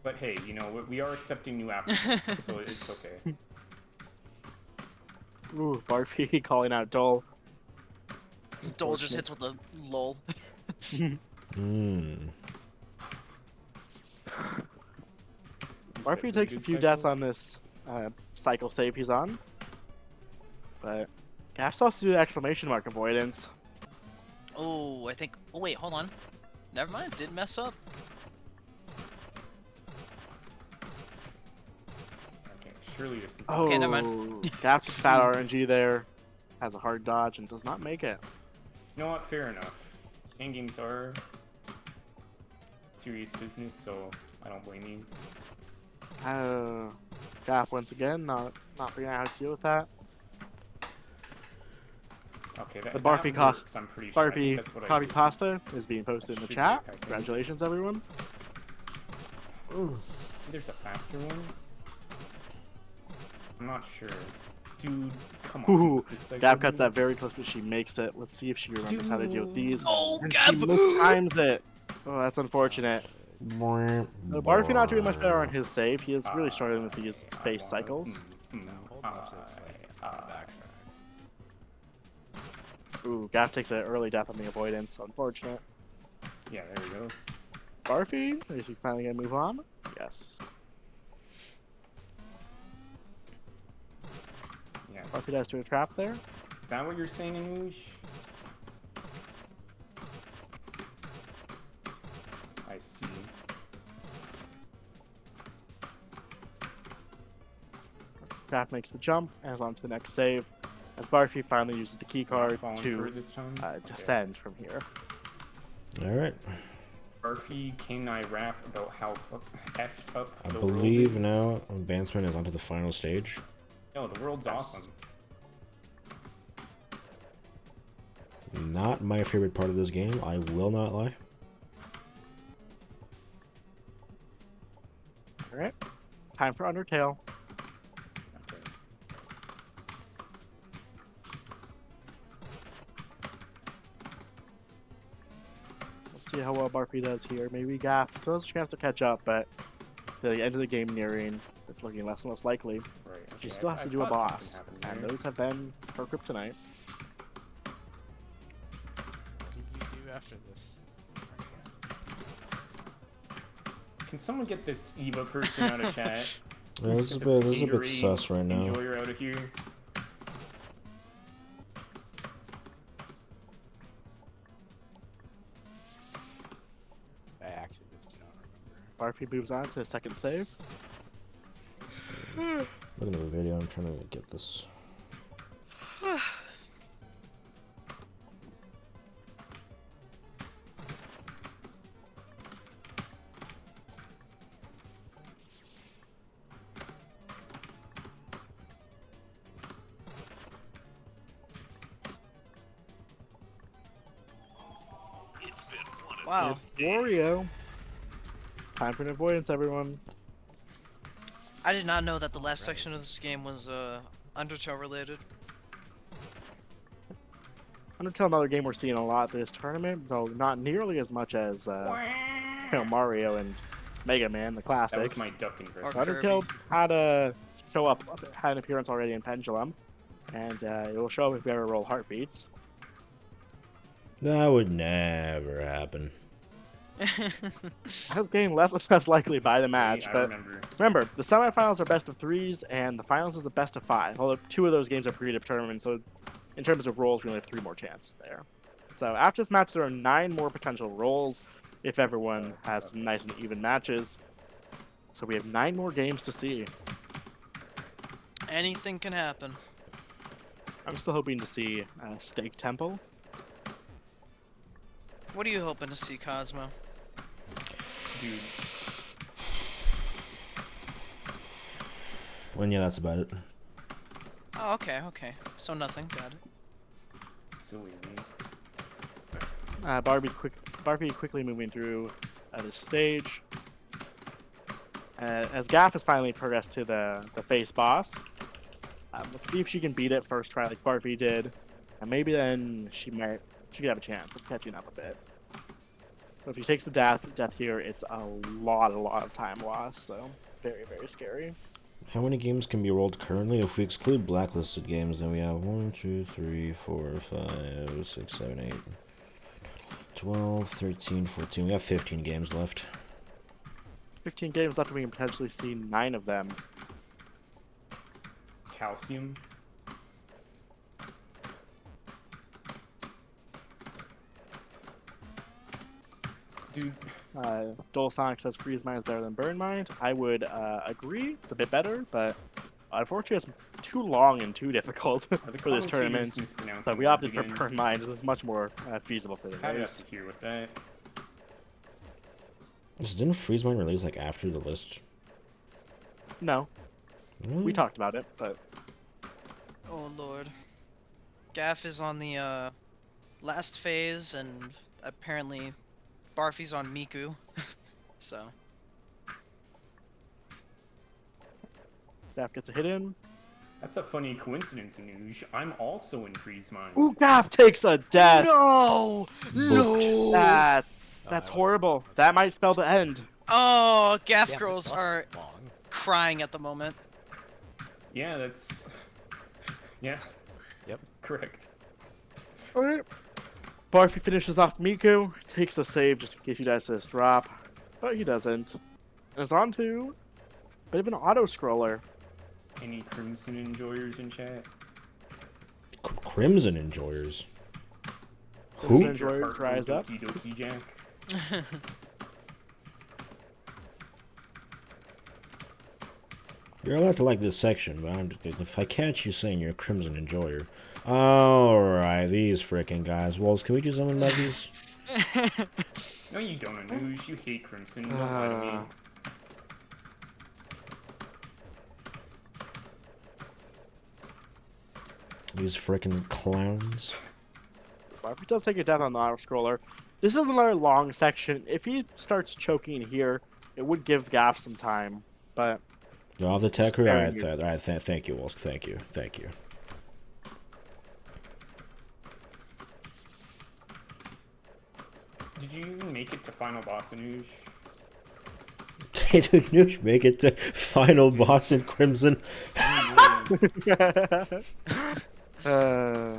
But hey, you know, we are accepting new applicants, so it's okay. Ooh, Barfy calling out Dole. Dole just hits with a lol. Hmm. Barfy takes a few deaths on this cycle save he's on. But Gaff still has to do the exclamation mark avoidance. Oh, I think. Oh wait, hold on. Never mind. Didn't mess up. Okay, surely this is. Oh, Okay, never mind. Gaff gets fat RNG there. Has a hard dodge and does not make it. You know what? Fair enough. Hand games are serious business, so I don't blame you. Gap once again, not figuring out how to deal with that. Okay, The that Barfy works, I'm pretty sure. I think Barfy that's what I Copy did. Pasta is being posted in the That should chat. work, I think. Congratulations, everyone. There's a faster one? I'm not sure. Dude, come on. Ooh, This cycle, Gap cuts dude. that very close, but she makes it. Let's see if she remembers how to deal with these. Oh, And Gap! she mistimes it. Oh, that's unfortunate. Barfy not doing much better on his save. He is really struggling with these face cycles. Hold off to the side. Backtrack. Ooh, Gap takes an early death on the avoidance. Unfortunate. Yeah, there we go. Barfy, is he finally gonna move on? Yes. Yeah. Barfy does do a trap there. Is that what you're saying, Anoush? I see. Gap makes the jump and is on to the next save. As Barfy finally uses the key We're not card falling for to it this time? Okay. descend from here. Alright. Barfy, can I rap about how effed up I the world believe is? now Bantsmen is onto the final stage. No, the world's awesome. Not my favorite part of this game, I will not lie. Alright. Time for Undertale. Okay. Let's see how well Barfy does here. Maybe Gap still has a chance to catch up, but the end of the game nearing, it's looking less and less likely. Right. She Okay, still has I to do a thought boss, something and happened there. those have been her kryptonite. What did you do after this? Can someone get this Eva person out of chat? Yeah, this is a Get bit, this Gatorade sus right now. Enjoyer out of here. I actually just do not remember. Barfy moves on to the second save. Looking at the video, I'm trying to get this. Wow. It's Wario. Time for an avoidance, everyone. I did not know that the last section of this game was Undertale related. Undertale, another game we're seeing a lot this tournament, though not nearly as much as Mario and Mega Man, the That classics. was my duck impression. Or Undertale Kirby. had a show up, had an appearance already in Pendulum, and it will show up if we ever roll heartbeats. That would never happen. That's getting less and less likely by the match, I but remember. remember, the semifinals are best of threes, and the finals is a best of five. Although 2 of those games are creative tournaments, so in terms of rolls, we only have 3 more chances there. So after this match, there are 9 more potential rolls if everyone has some nice and even matches. So we have 9 more games to see. Anything can happen. I'm still hoping to see Steak Temple. What are you hoping to see, Cosmo? Dude, And yeah, that's about it. Oh, okay, okay. So nothing. Got it. silly me. Barbie quickly moving through this stage. As Gaff has finally progressed to the face boss. Let's see if she can beat it first try like Barbie did. And maybe then she could have a chance of catching up a bit. So if she takes the death here, it's a lot of time lost. So very, very scary. How many games can be rolled currently? If we exclude blacklisted games, then we have 1, 2, 3, 4, 5, 6, 7, 8, 12, 13, 14. We have 15 games left. 15 games left, and we can potentially see 9 of them. Calcium. Dude, Dole Sonic says Freeze Mind is better than Burn Mind. I would agree. It's a bit better, but unfortunately it's too long and too difficult are the for this commentators tournament. mispronouncing So we words opted for again? Burn Mind. This is much more feasible for the How did I race. have to hear with that? So didn't Freeze Mine release like after the list? No, Really? we talked about it, but Oh lord. Gaff is on the last phase, and apparently Barfy's on Miku. So Gaff gets a hit in. That's a funny coincidence, Anuj. I'm also in Freeze Mine. Ooh, Gaff takes a death. no, Booked. That's Oh, I horrible. wasn't- That might spell the end. Oh, Gaff Damn, this girls bus are is long. crying at the moment. Yeah, that's. Yeah. Yep. Correct. Alright. Barfy finishes off Miku, takes the save just in case he does this drop, but he doesn't. And is on to a bit of an auto-scroller. Any Crimson enjoyers in chat? Crimson enjoyers. Crimson Who? enjoyer Your tries up. Doki Doki Jack. You're allowed to like this section, but if I catch you saying you're a Crimson enjoyer. Alright, these frickin' guys. Walls, can we do something about these? No, you don't, Anuj. You hate Crimson. Don't lie to me. These frickin' clowns. Barfy does take a death on the auto-scroller. This is another long section. If he starts choking here, it would give Gaff some time, but You have the tech crew? Sparing Alright, you. alright, thank you, Walls. Thank you. Thank you. Did you even make it to final boss, Anuj? Did Noosh make it to final boss in Crimson? uh,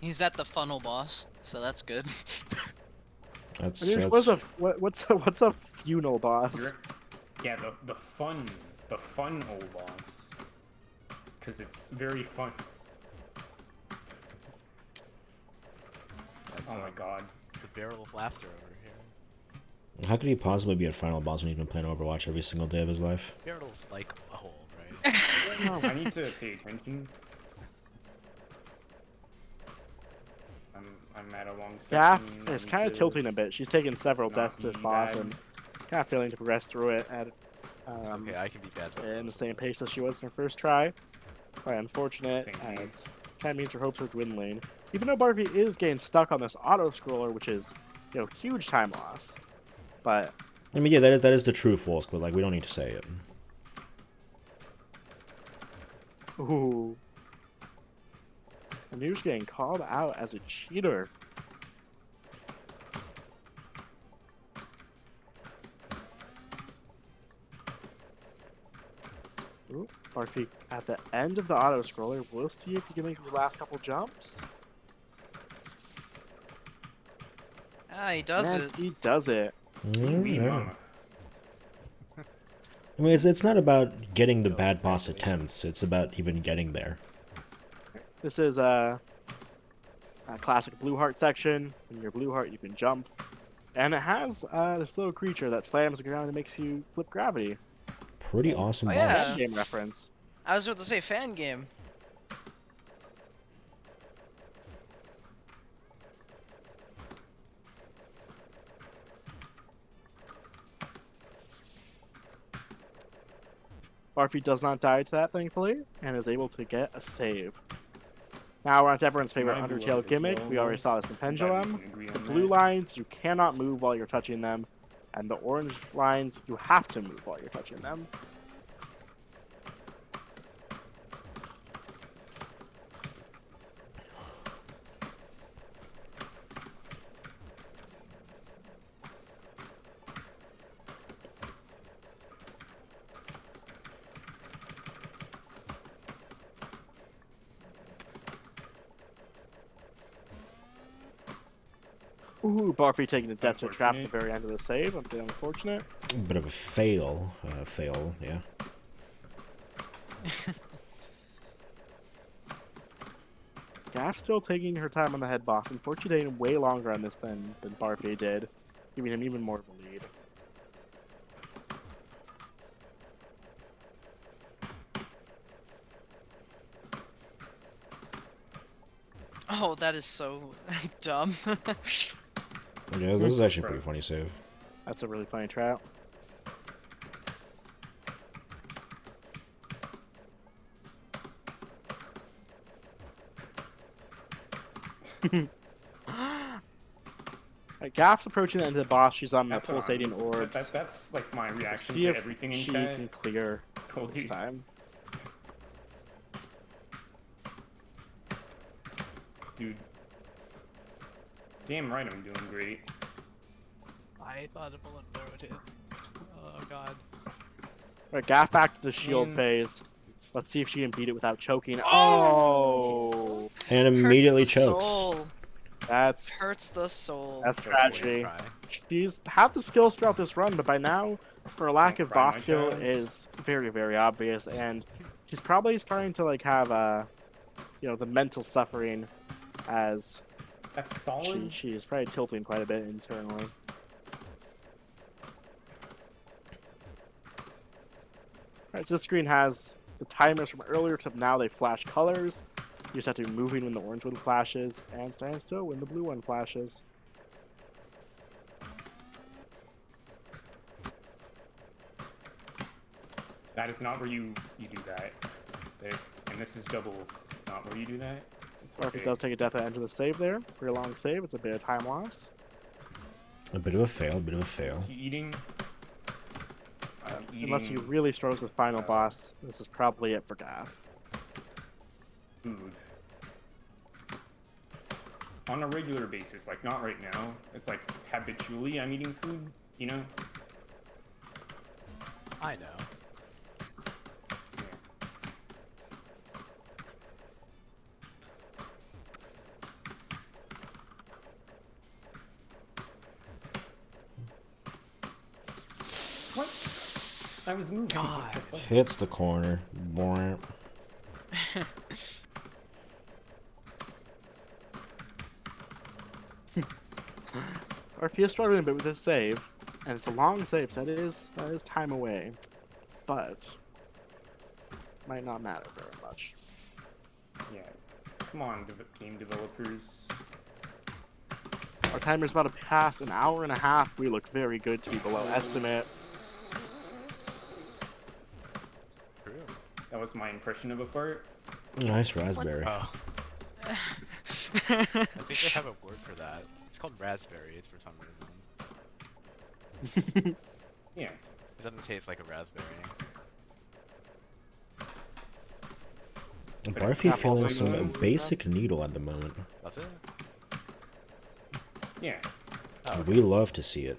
He's at the funnel boss, so that's good. That's, Anush, what's a funeral boss? You're, yeah, the fun old boss. Cause it's very fun. That's, Oh my god. The barrel of laughter over here. How could he possibly be at final boss when he's been playing Overwatch every single day of his life? Barrel's like a hole, right? I need to pay attention. I'm at a long Gaff section. is kind of tilting a bit. She's taken several not deaths to this be boss bad. and kind of failing to progress through it at Okay, I can be bad. in the same pace as she was in her first try. Quite unfortunate, Thank you. as kind of means her hopes are dwindling. Even though Barfy is getting stuck on this auto-scroller, which is, huge time loss. But I mean, yeah, that is the truth, Wolsk, but like we don't need to say it. ooh, Anush getting called out as a cheater. Ooh, Barfy at the end of the auto-scroller. We'll see if he can make these last couple jumps. Ah, he does And it. he does it. Sweet Yeah. mama. I mean, it's not about getting the bad boss attempts. It's about even getting there. This is a classic blue heart section. In your blue heart, you can jump. And it has this little creature that slams the ground and makes you flip gravity. Pretty awesome Oh, boss. yeah. Game reference. I was about to say fan game. Barfy does not die to that, thankfully, and is able to get a save. Now we're on to everyone's favorite My Undertale beloved gimmick. as We already well, saw this in I'm glad we Pendulum. can agree The on blue that. lines, you cannot move while you're touching them. And the orange lines, you have to move while you're touching them. Ooh, Barfy taking a death to a trap at the Unfortunate. very end of the save. A bit unfortunate. Bit of a fail. Fail, yeah. Gaff still taking her time on the head boss. Unfortunately, taking way longer on this than Barfy did, giving him even more of a lead. Oh, that is so dumb. Yeah, this is actually a pretty funny save. That's a really funny tryout. Right, Gaff's approaching the end of the boss. She's on the That's what pulsating orbs. That's like my Let's reaction see to if everything in she chat. can clear It's cool, this dude. time. Dude. Damn right I'm doing great. I thought a bullet arrow would hit. Oh god. Right, Gaff back to the shield Man. phase. Let's see if she can beat it without choking. Oh! Oh, And immediately Hurts the chokes. soul. that's Hurts the soul. tragedy. Cry. She's had the skills throughout this run, but by now her lack Don't of cry, boss my skill child. is very, very obvious, and she's probably starting to like have the mental suffering as That's solid. she's probably tilting quite a bit internally. Alright, so this screen has the timers from earlier, except now they flash colors. You just have to be moving when the orange one flashes, and stand still when the blue one flashes. That is not where you do that. And this is double not where you do that. It's Or if okay. it does take a death at enter the save there, for a long save, it's a bit of time loss. A bit of a fail, bit of a fail. Is he eating? Unless he really struggles with final boss, this is probably it for Gaff. Food. On a regular basis, like not right now. It's like habitually I'm eating food, you know? I know. Yeah. What? I was moving. God. Hits the corner. Boing. Or if you're struggling a bit with this save, and it's a long save, so that is time away, but might not matter very much. Yeah. Come on, game developers. Our timer's about to pass an hour and a half. We look very good to be below estimate. True. That was my impression of a fart. Nice raspberry. Oh. I think they have a word for that. It's called raspberries for some reason. Yeah. It doesn't taste like a raspberry. Barfy feeling also some good. basic needle at the moment. That's it? Yeah. Oh, We love to see it.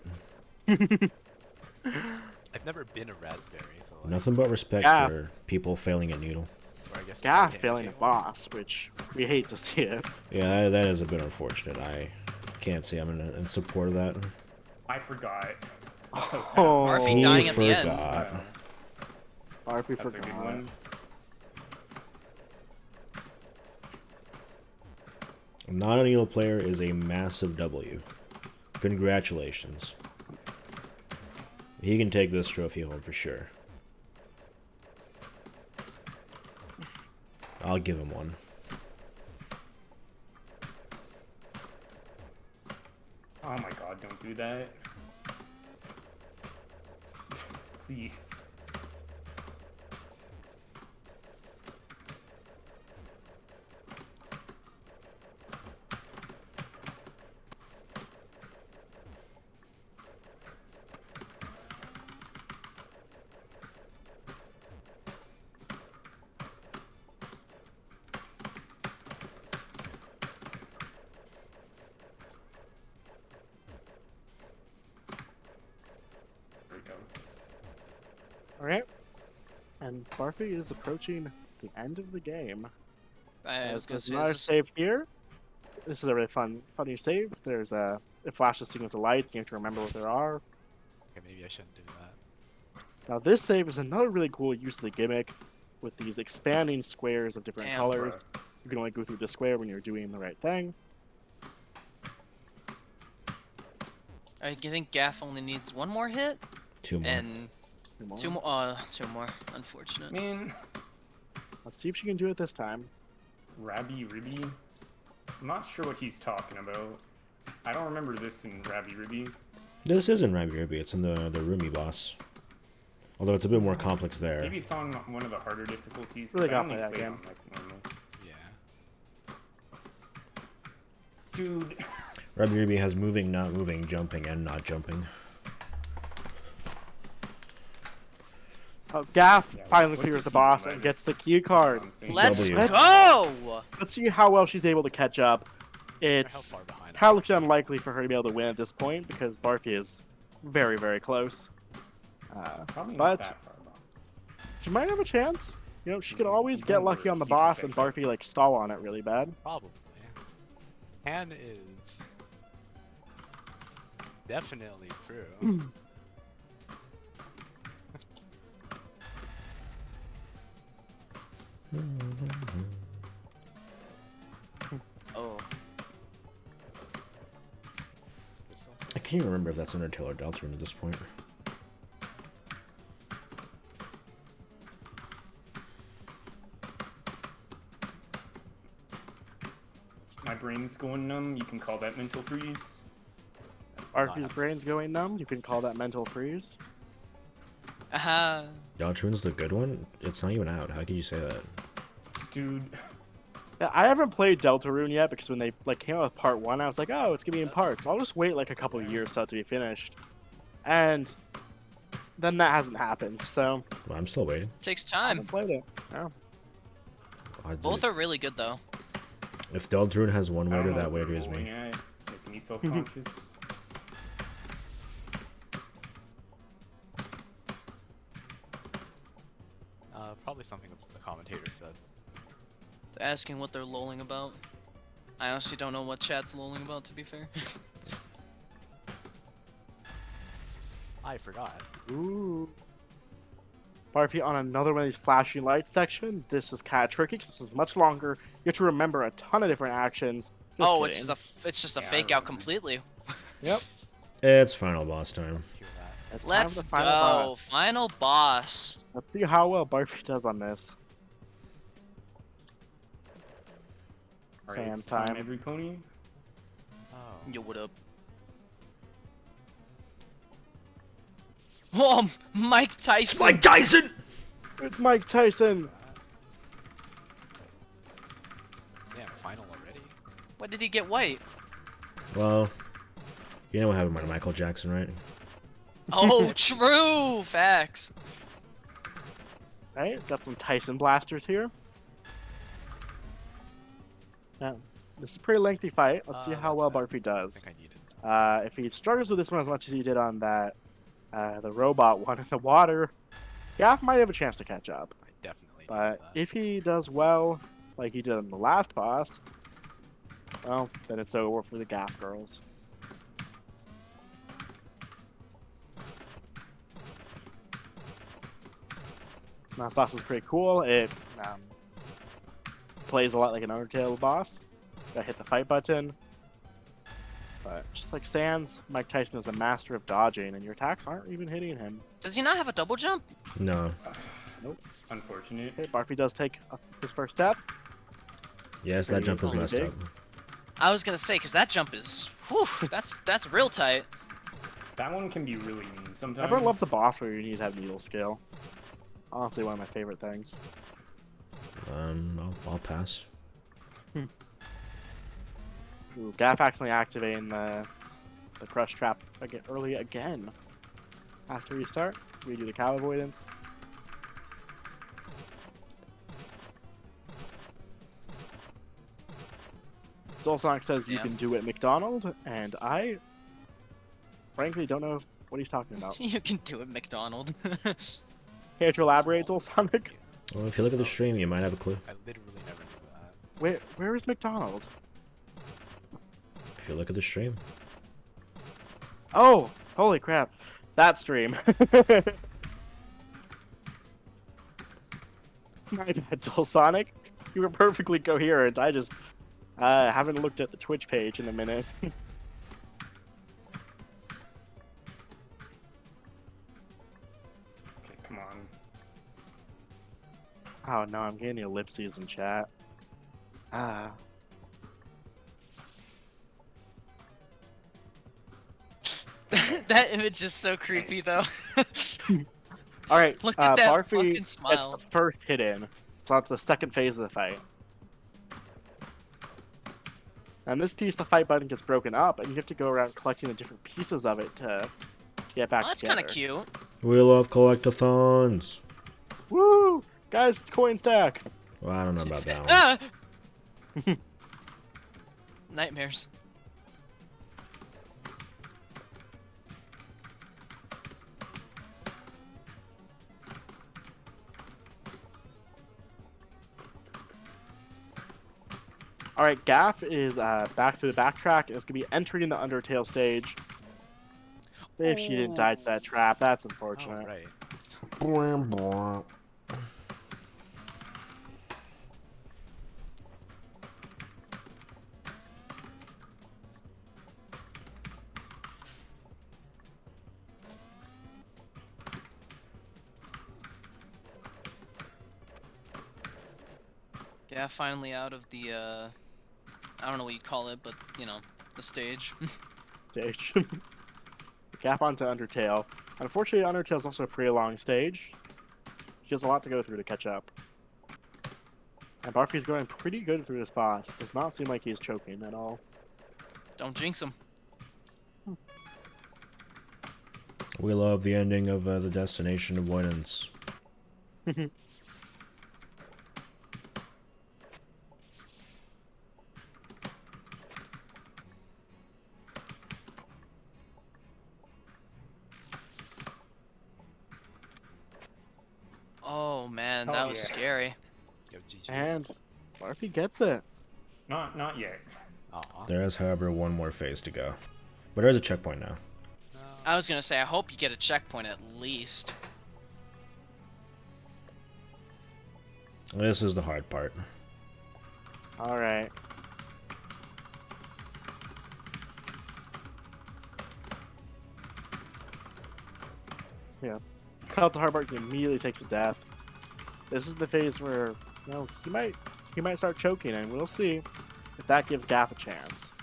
I've never been a raspberry, so like, Nothing but respect Yeah. for people failing at needle. or I guess Gaff like failing a anything. boss, which we hate to see it. Yeah, that is a bit unfortunate. I can't say I'm in support of that. I forgot. Oh, Barfy He dying at the end. forgot. Barfy That's a forgot. good one. Not a needle player is a massive W. Congratulations. He can take this trophy home for sure. I'll give him one. Oh my god, don't do that. Please. There we go. Alright. And Barfy is approaching the end of the game. I was As gonna there's say, another is this- save here. This is a really funny save. There's it flashes signals of lights. You have to remember what there are. Okay, maybe I shouldn't do that. Now this save is another really cool use of the gimmick with these expanding squares of different Damn, colors. You can only go through the square when you're doing the right thing. I think Gaff only needs one more hit, Two more. and two more. Unfortunate. Man, Let's see if she can do it this time. Rabby Ribby? I'm not sure what he's talking about. I don't remember this in Rabby Ribby. This isn't Rabi, it's in the Rumi boss. Although it's a bit more complex there. Maybe it's on one of the harder difficulties. Really 'cause I got only play that played game. on, like, normal. Yeah. Dude. Rabi has moving, not moving, jumping, and not jumping. Oh, Gaff Yeah, finally what clears does the he boss do? and That gets the is- key card. I'm saying. Let's W. go! Let's see how well she's able to catch up. It's How far behind? kind of looks unlikely for her to be able to win at this point because Barfy is very, very close. Probably But- not that far behind. She might have a chance. You know, she could always get Don't lucky worry, on the keep it boss and checked. Barfy like stall on it really bad. Probably. Can is definitely true. Oh. I can't even remember if that's Undertale or Deltarune at this point. My brain's going numb. You can call that mental freeze. Barfy's brain's going numb. You can call that mental freeze. Uh-huh. Deltarune's the good one? It's not even out. How could you say that? Dude. Yeah, I haven't played Deltarune yet because when they like came out with part 1, I was like, oh, it's gonna be in parts. I'll just wait like a couple of years for that to be finished. And then that hasn't happened, so Well, I'm still waiting. Takes I time. haven't played it. Oh. Both are really good though. If Deltarune has one I don't waiter, know that what waiter they're is rolling me. at. It's making me self-conscious. Probably something the commentator said. They're asking what they're lolling about. I honestly don't know what chat's lolling about, to be fair. I forgot. Ooh. Barfy on another one of these flashing lights section. This is kind of tricky because this is much longer. You have to remember a ton of different actions. Just Oh, kidding. it's just a Yeah, I fake out remember. completely. Yep. It's final boss time. Hear that. It's time for Let's the go. final boss. Final boss. Let's see how well Barfy does on this. Alright, Sam's it's time. time. Every pony. Oh. Yo, what up? Whoa, Mike Tyson. Mike Tyson! It's Mike Tyson. Damn, final already? When did he get white? Well, you know what happened to Michael Jackson, right? Oh, true. Facts. Right, got some Tyson blasters here. Yeah, this is a pretty lengthy fight. Let's see how that's well bad. Barfy I does. think I needed that. If he struggles with this one as much as he did on that, the robot one in the water, Gaff might have a chance to catch up. I definitely needed But that. if he does well, like he did on the last boss, well, then it's over for the Gaff girls. Last boss is pretty cool. It plays a lot like an Undertale boss. Gotta hit the fight button. But just like Sans, Mike Tyson is a master of dodging, and your attacks aren't even hitting him. Does he not have a double jump? No. Unfortunate. Okay, Barfy does take his first step. Yes, that jump is Pretty messed big. up. I was gonna say, cause that jump is, whew, that's real tight. That one can be really mean sometimes. Everyone loves a boss where you need to have needle skill. Honestly, one of my favorite things. I'll pass. Ooh, Gaff accidentally activating the crush trap again early again. Has to restart. Redo the cow avoidance. Dolsonic says you Yeah. can do it, McDonald, and I frankly don't know what he's talking about. You can do it, McDonald. Care to elaborate, Dolsonic? Well, if you look at the stream, you might have a clue. I literally never knew that. Where is McDonald? If you look at the stream. Oh, holy crap. That stream. It's my bad, Dolsonic. You were perfectly coherent. I just haven't looked at the Twitch page in a minute. Okay, come on. Oh no, I'm getting the ellipses in chat. Ah. That image is so creepy, though. All right, Look at that Barfi fucking gets smile. the first hit in, so that's the second phase of the fight. And this piece, the fight button gets broken up, and you have to go around collecting the different pieces of it to get back Oh, that's together. kind of cute. We love collectathons. Woo! Guys, it's coin stack. Well, I don't know about that one. Ah! Nightmares. All right, Gaff is back to the backtrack. It's gonna be entering the Undertale stage. If she didn't die to that trap, that's unfortunate. Alright. Bwah, bwah. Yeah, finally out of the, I don't know what you call it, but, you know, the stage. Stage. Gaff onto Undertale. Unfortunately, Undertale's also a pretty long stage. She has a lot to go through to catch up. And Barfi's going pretty good through this boss. Does not seem like he's choking at all. Don't jinx him. We love the ending of the destination avoidance. Oh man, Oh, that was yeah. scary. Yo, GG. And Barfi gets it. Not yet. Aw. There is, however, one more phase to go. But there's a checkpoint now. No. I was gonna say, I hope you get a checkpoint at least. This is the hard part. All right. Yeah. Cuts the hard part, he immediately takes a death. This is the phase where, you know, he might start choking, and we'll see if that gives Gaff a chance.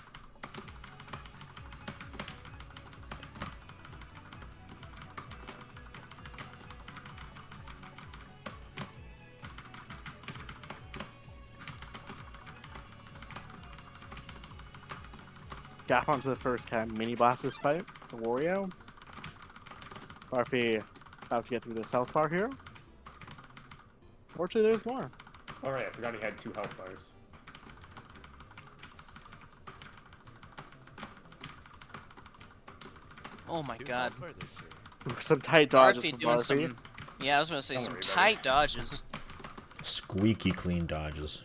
Gaff onto the first kind of mini bosses fight, the Wario. Barfi about to get through this health bar here. Fortunately, there's more. Alright, I forgot he had 2 health bars. Oh my Do god. not further, sir. Some tight dodges Barfi from doing Barfi. some. Yeah, I was gonna say Don't some worry about tight dodges. Squeaky clean dodges.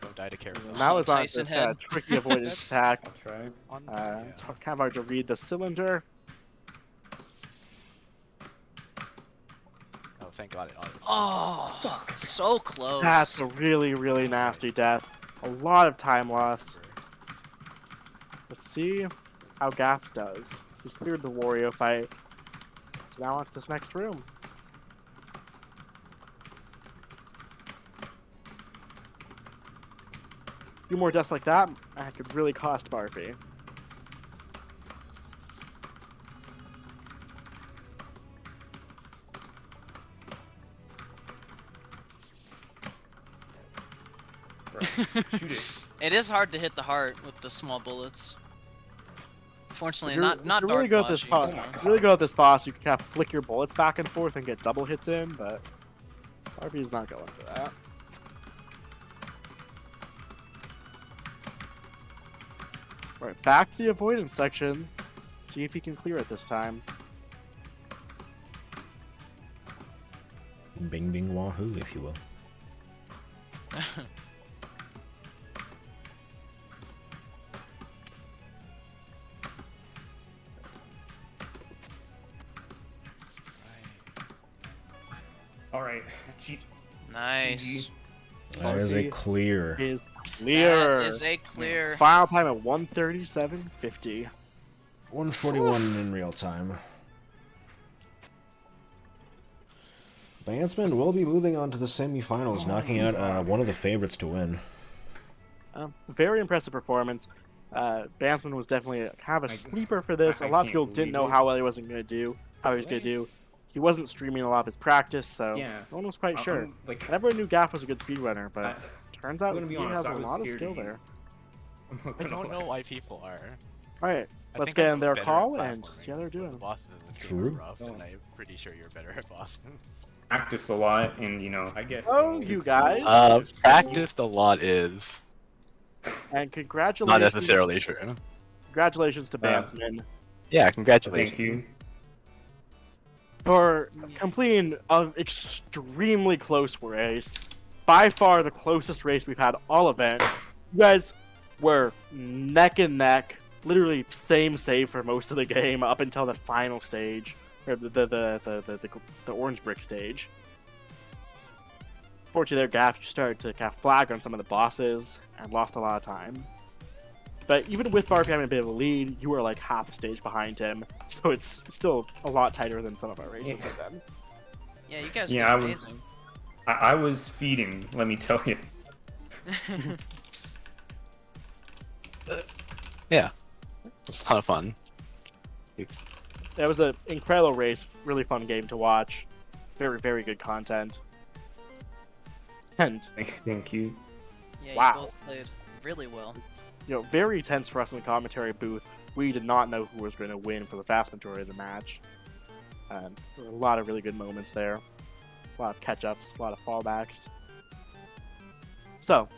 Don't die to careful. And that was on Tyson this kind of head. tricky avoidance attack. I'll try. It's kind of hard to read the cylinder. Oh, thank God it auto. Oh, so close. That's a really, really nasty death. A lot of time loss. Let's see how Gaff does. He's cleared the Wario fight. So now on to this next room. A few more deaths like that, that could really cost Barfi. Right. Shoot it. It is hard to hit the heart with the small bullets. Fortunately, You're- not you're really dark good at this boshy, boss. so- Oh my God. Really good at this boss. You can kind of flick your bullets back and forth and get double hits in, but Barfi's not going for that. Right, back to the avoidance section. See if he can clear it this time. Bing bing wahoo, if you will. Alright. Cheat. Nice. That is a Barfi clear. Is clear. That is a clear. Final time at 137.50. 141 in real time. Bantsmen will be moving on to the semifinals, knocking out one of the favorites to win. Very impressive performance. Bantsmen was definitely kind of a I- sleeper for this. I A lot of can't people didn't believe know it. how well he was going to do. He wasn't streaming a lot of his practice, so Yeah. no one was quite sure. I'm, like, And everyone knew Gaff was a good speedrunner, but I- turns out I'm gonna be he honest, has I a was lot of scared skill of you. there. I'm not I gonna don't lie. know why people are. All right, I let's think get I'm in their better at call and platforming, see how they're but The doing. bosses in this game True. are rough, and Oh. I'm pretty sure you're better at bosses. Practice a lot, and I guess. Oh, you it's guys. just Practiced a lot is And not congratulations, necessarily true. congratulations to Bantsmen Yeah, Thank congratulations. you. for completing an extremely close race. By far the closest race we've had all event. You guys were neck and neck, literally same save for most of the game up until the final stage, or the orange brick stage. Fortunately, there, Gaff, you started to kind of flag on some of the bosses and lost a lot of time. But even with Barb having a bit of a lead, you were like half a stage behind him, so it's still a lot tighter than some of our races have been. Yeah, you guys Yeah, I did was- amazing. I was feeding, let me tell you. Yeah, it's a lot of fun. That was an incredible race, really fun game to watch. Very, very good content. And, Thank you. Yeah, Wow. you both played really well. very tense for us in the commentary booth. We did not know who was going to win for the vast majority of the match. There were a lot of really good moments there. A lot of catch-ups, a lot of fallbacks. So,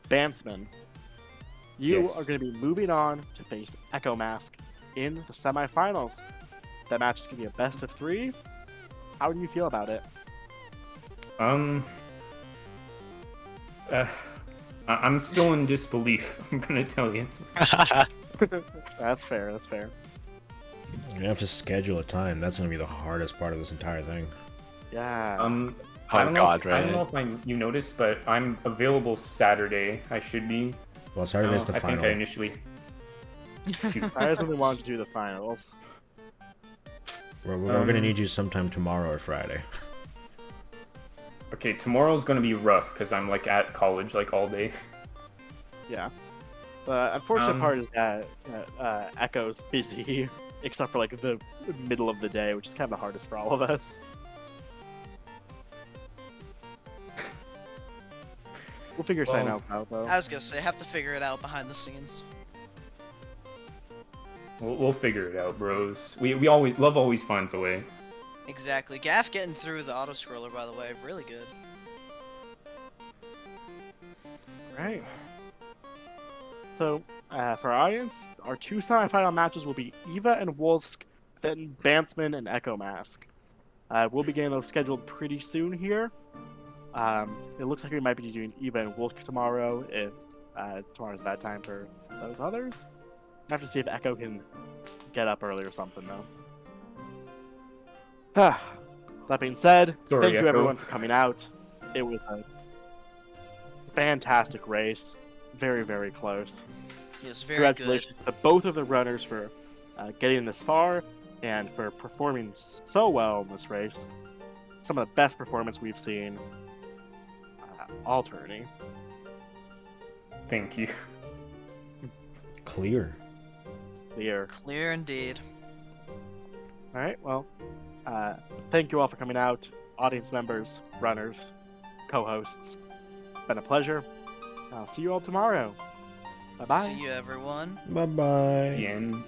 Bantsmen, you Yes. are going to be moving on to face Echo Mask in the semifinals. That match is going to be a best of 3. How do you feel about it? I'm still in disbelief, I'm gonna tell you. That's fair, that's fair. You have to schedule a time. That's gonna be the hardest part of this entire thing. Yeah. I Oh don't god, know if, I don't right? know if you noticed, but I'm available Saturday. I should be. Well, Saturday's the I final. think I initially. Shoot. I just really wanted to do the finals. We're gonna need you sometime tomorrow or Friday. Okay, tomorrow's gonna be rough because I'm like at college like all day. Yeah. The unfortunate Um, part is that Echo's busy, except for like the middle of the day, which is kind of the hardest for all of us. We'll figure something Well, else out though. I was gonna say, have to figure it out behind the scenes. We'll figure it out, bros. We always love always finds a way. Exactly. Gaff getting through the auto scroller, by the way, really good. Right. So, for our audience, our 2 semifinal matches will be Eva and Wolsk, then Bantsman and Echo Mask. We'll be getting those scheduled pretty soon here. It looks like we might be doing Eva and Wolsk tomorrow, if tomorrow's a bad time for those others. I have to see if Echo can get up early or something, though. That being said, Sorry, thank you Echo. everyone for coming out. It was a fantastic race. Very, very close. Yes, very good. Congratulations to both of the runners for getting this far and for performing so well in this race. Some of the best performance we've seen all tourney. Thank you. Clear. Clear. Clear indeed. All right. Well, thank you all for coming out, audience members, runners, co-hosts. It's been a pleasure. I'll see you all tomorrow. Bye bye. See you, everyone. Bye bye. The end.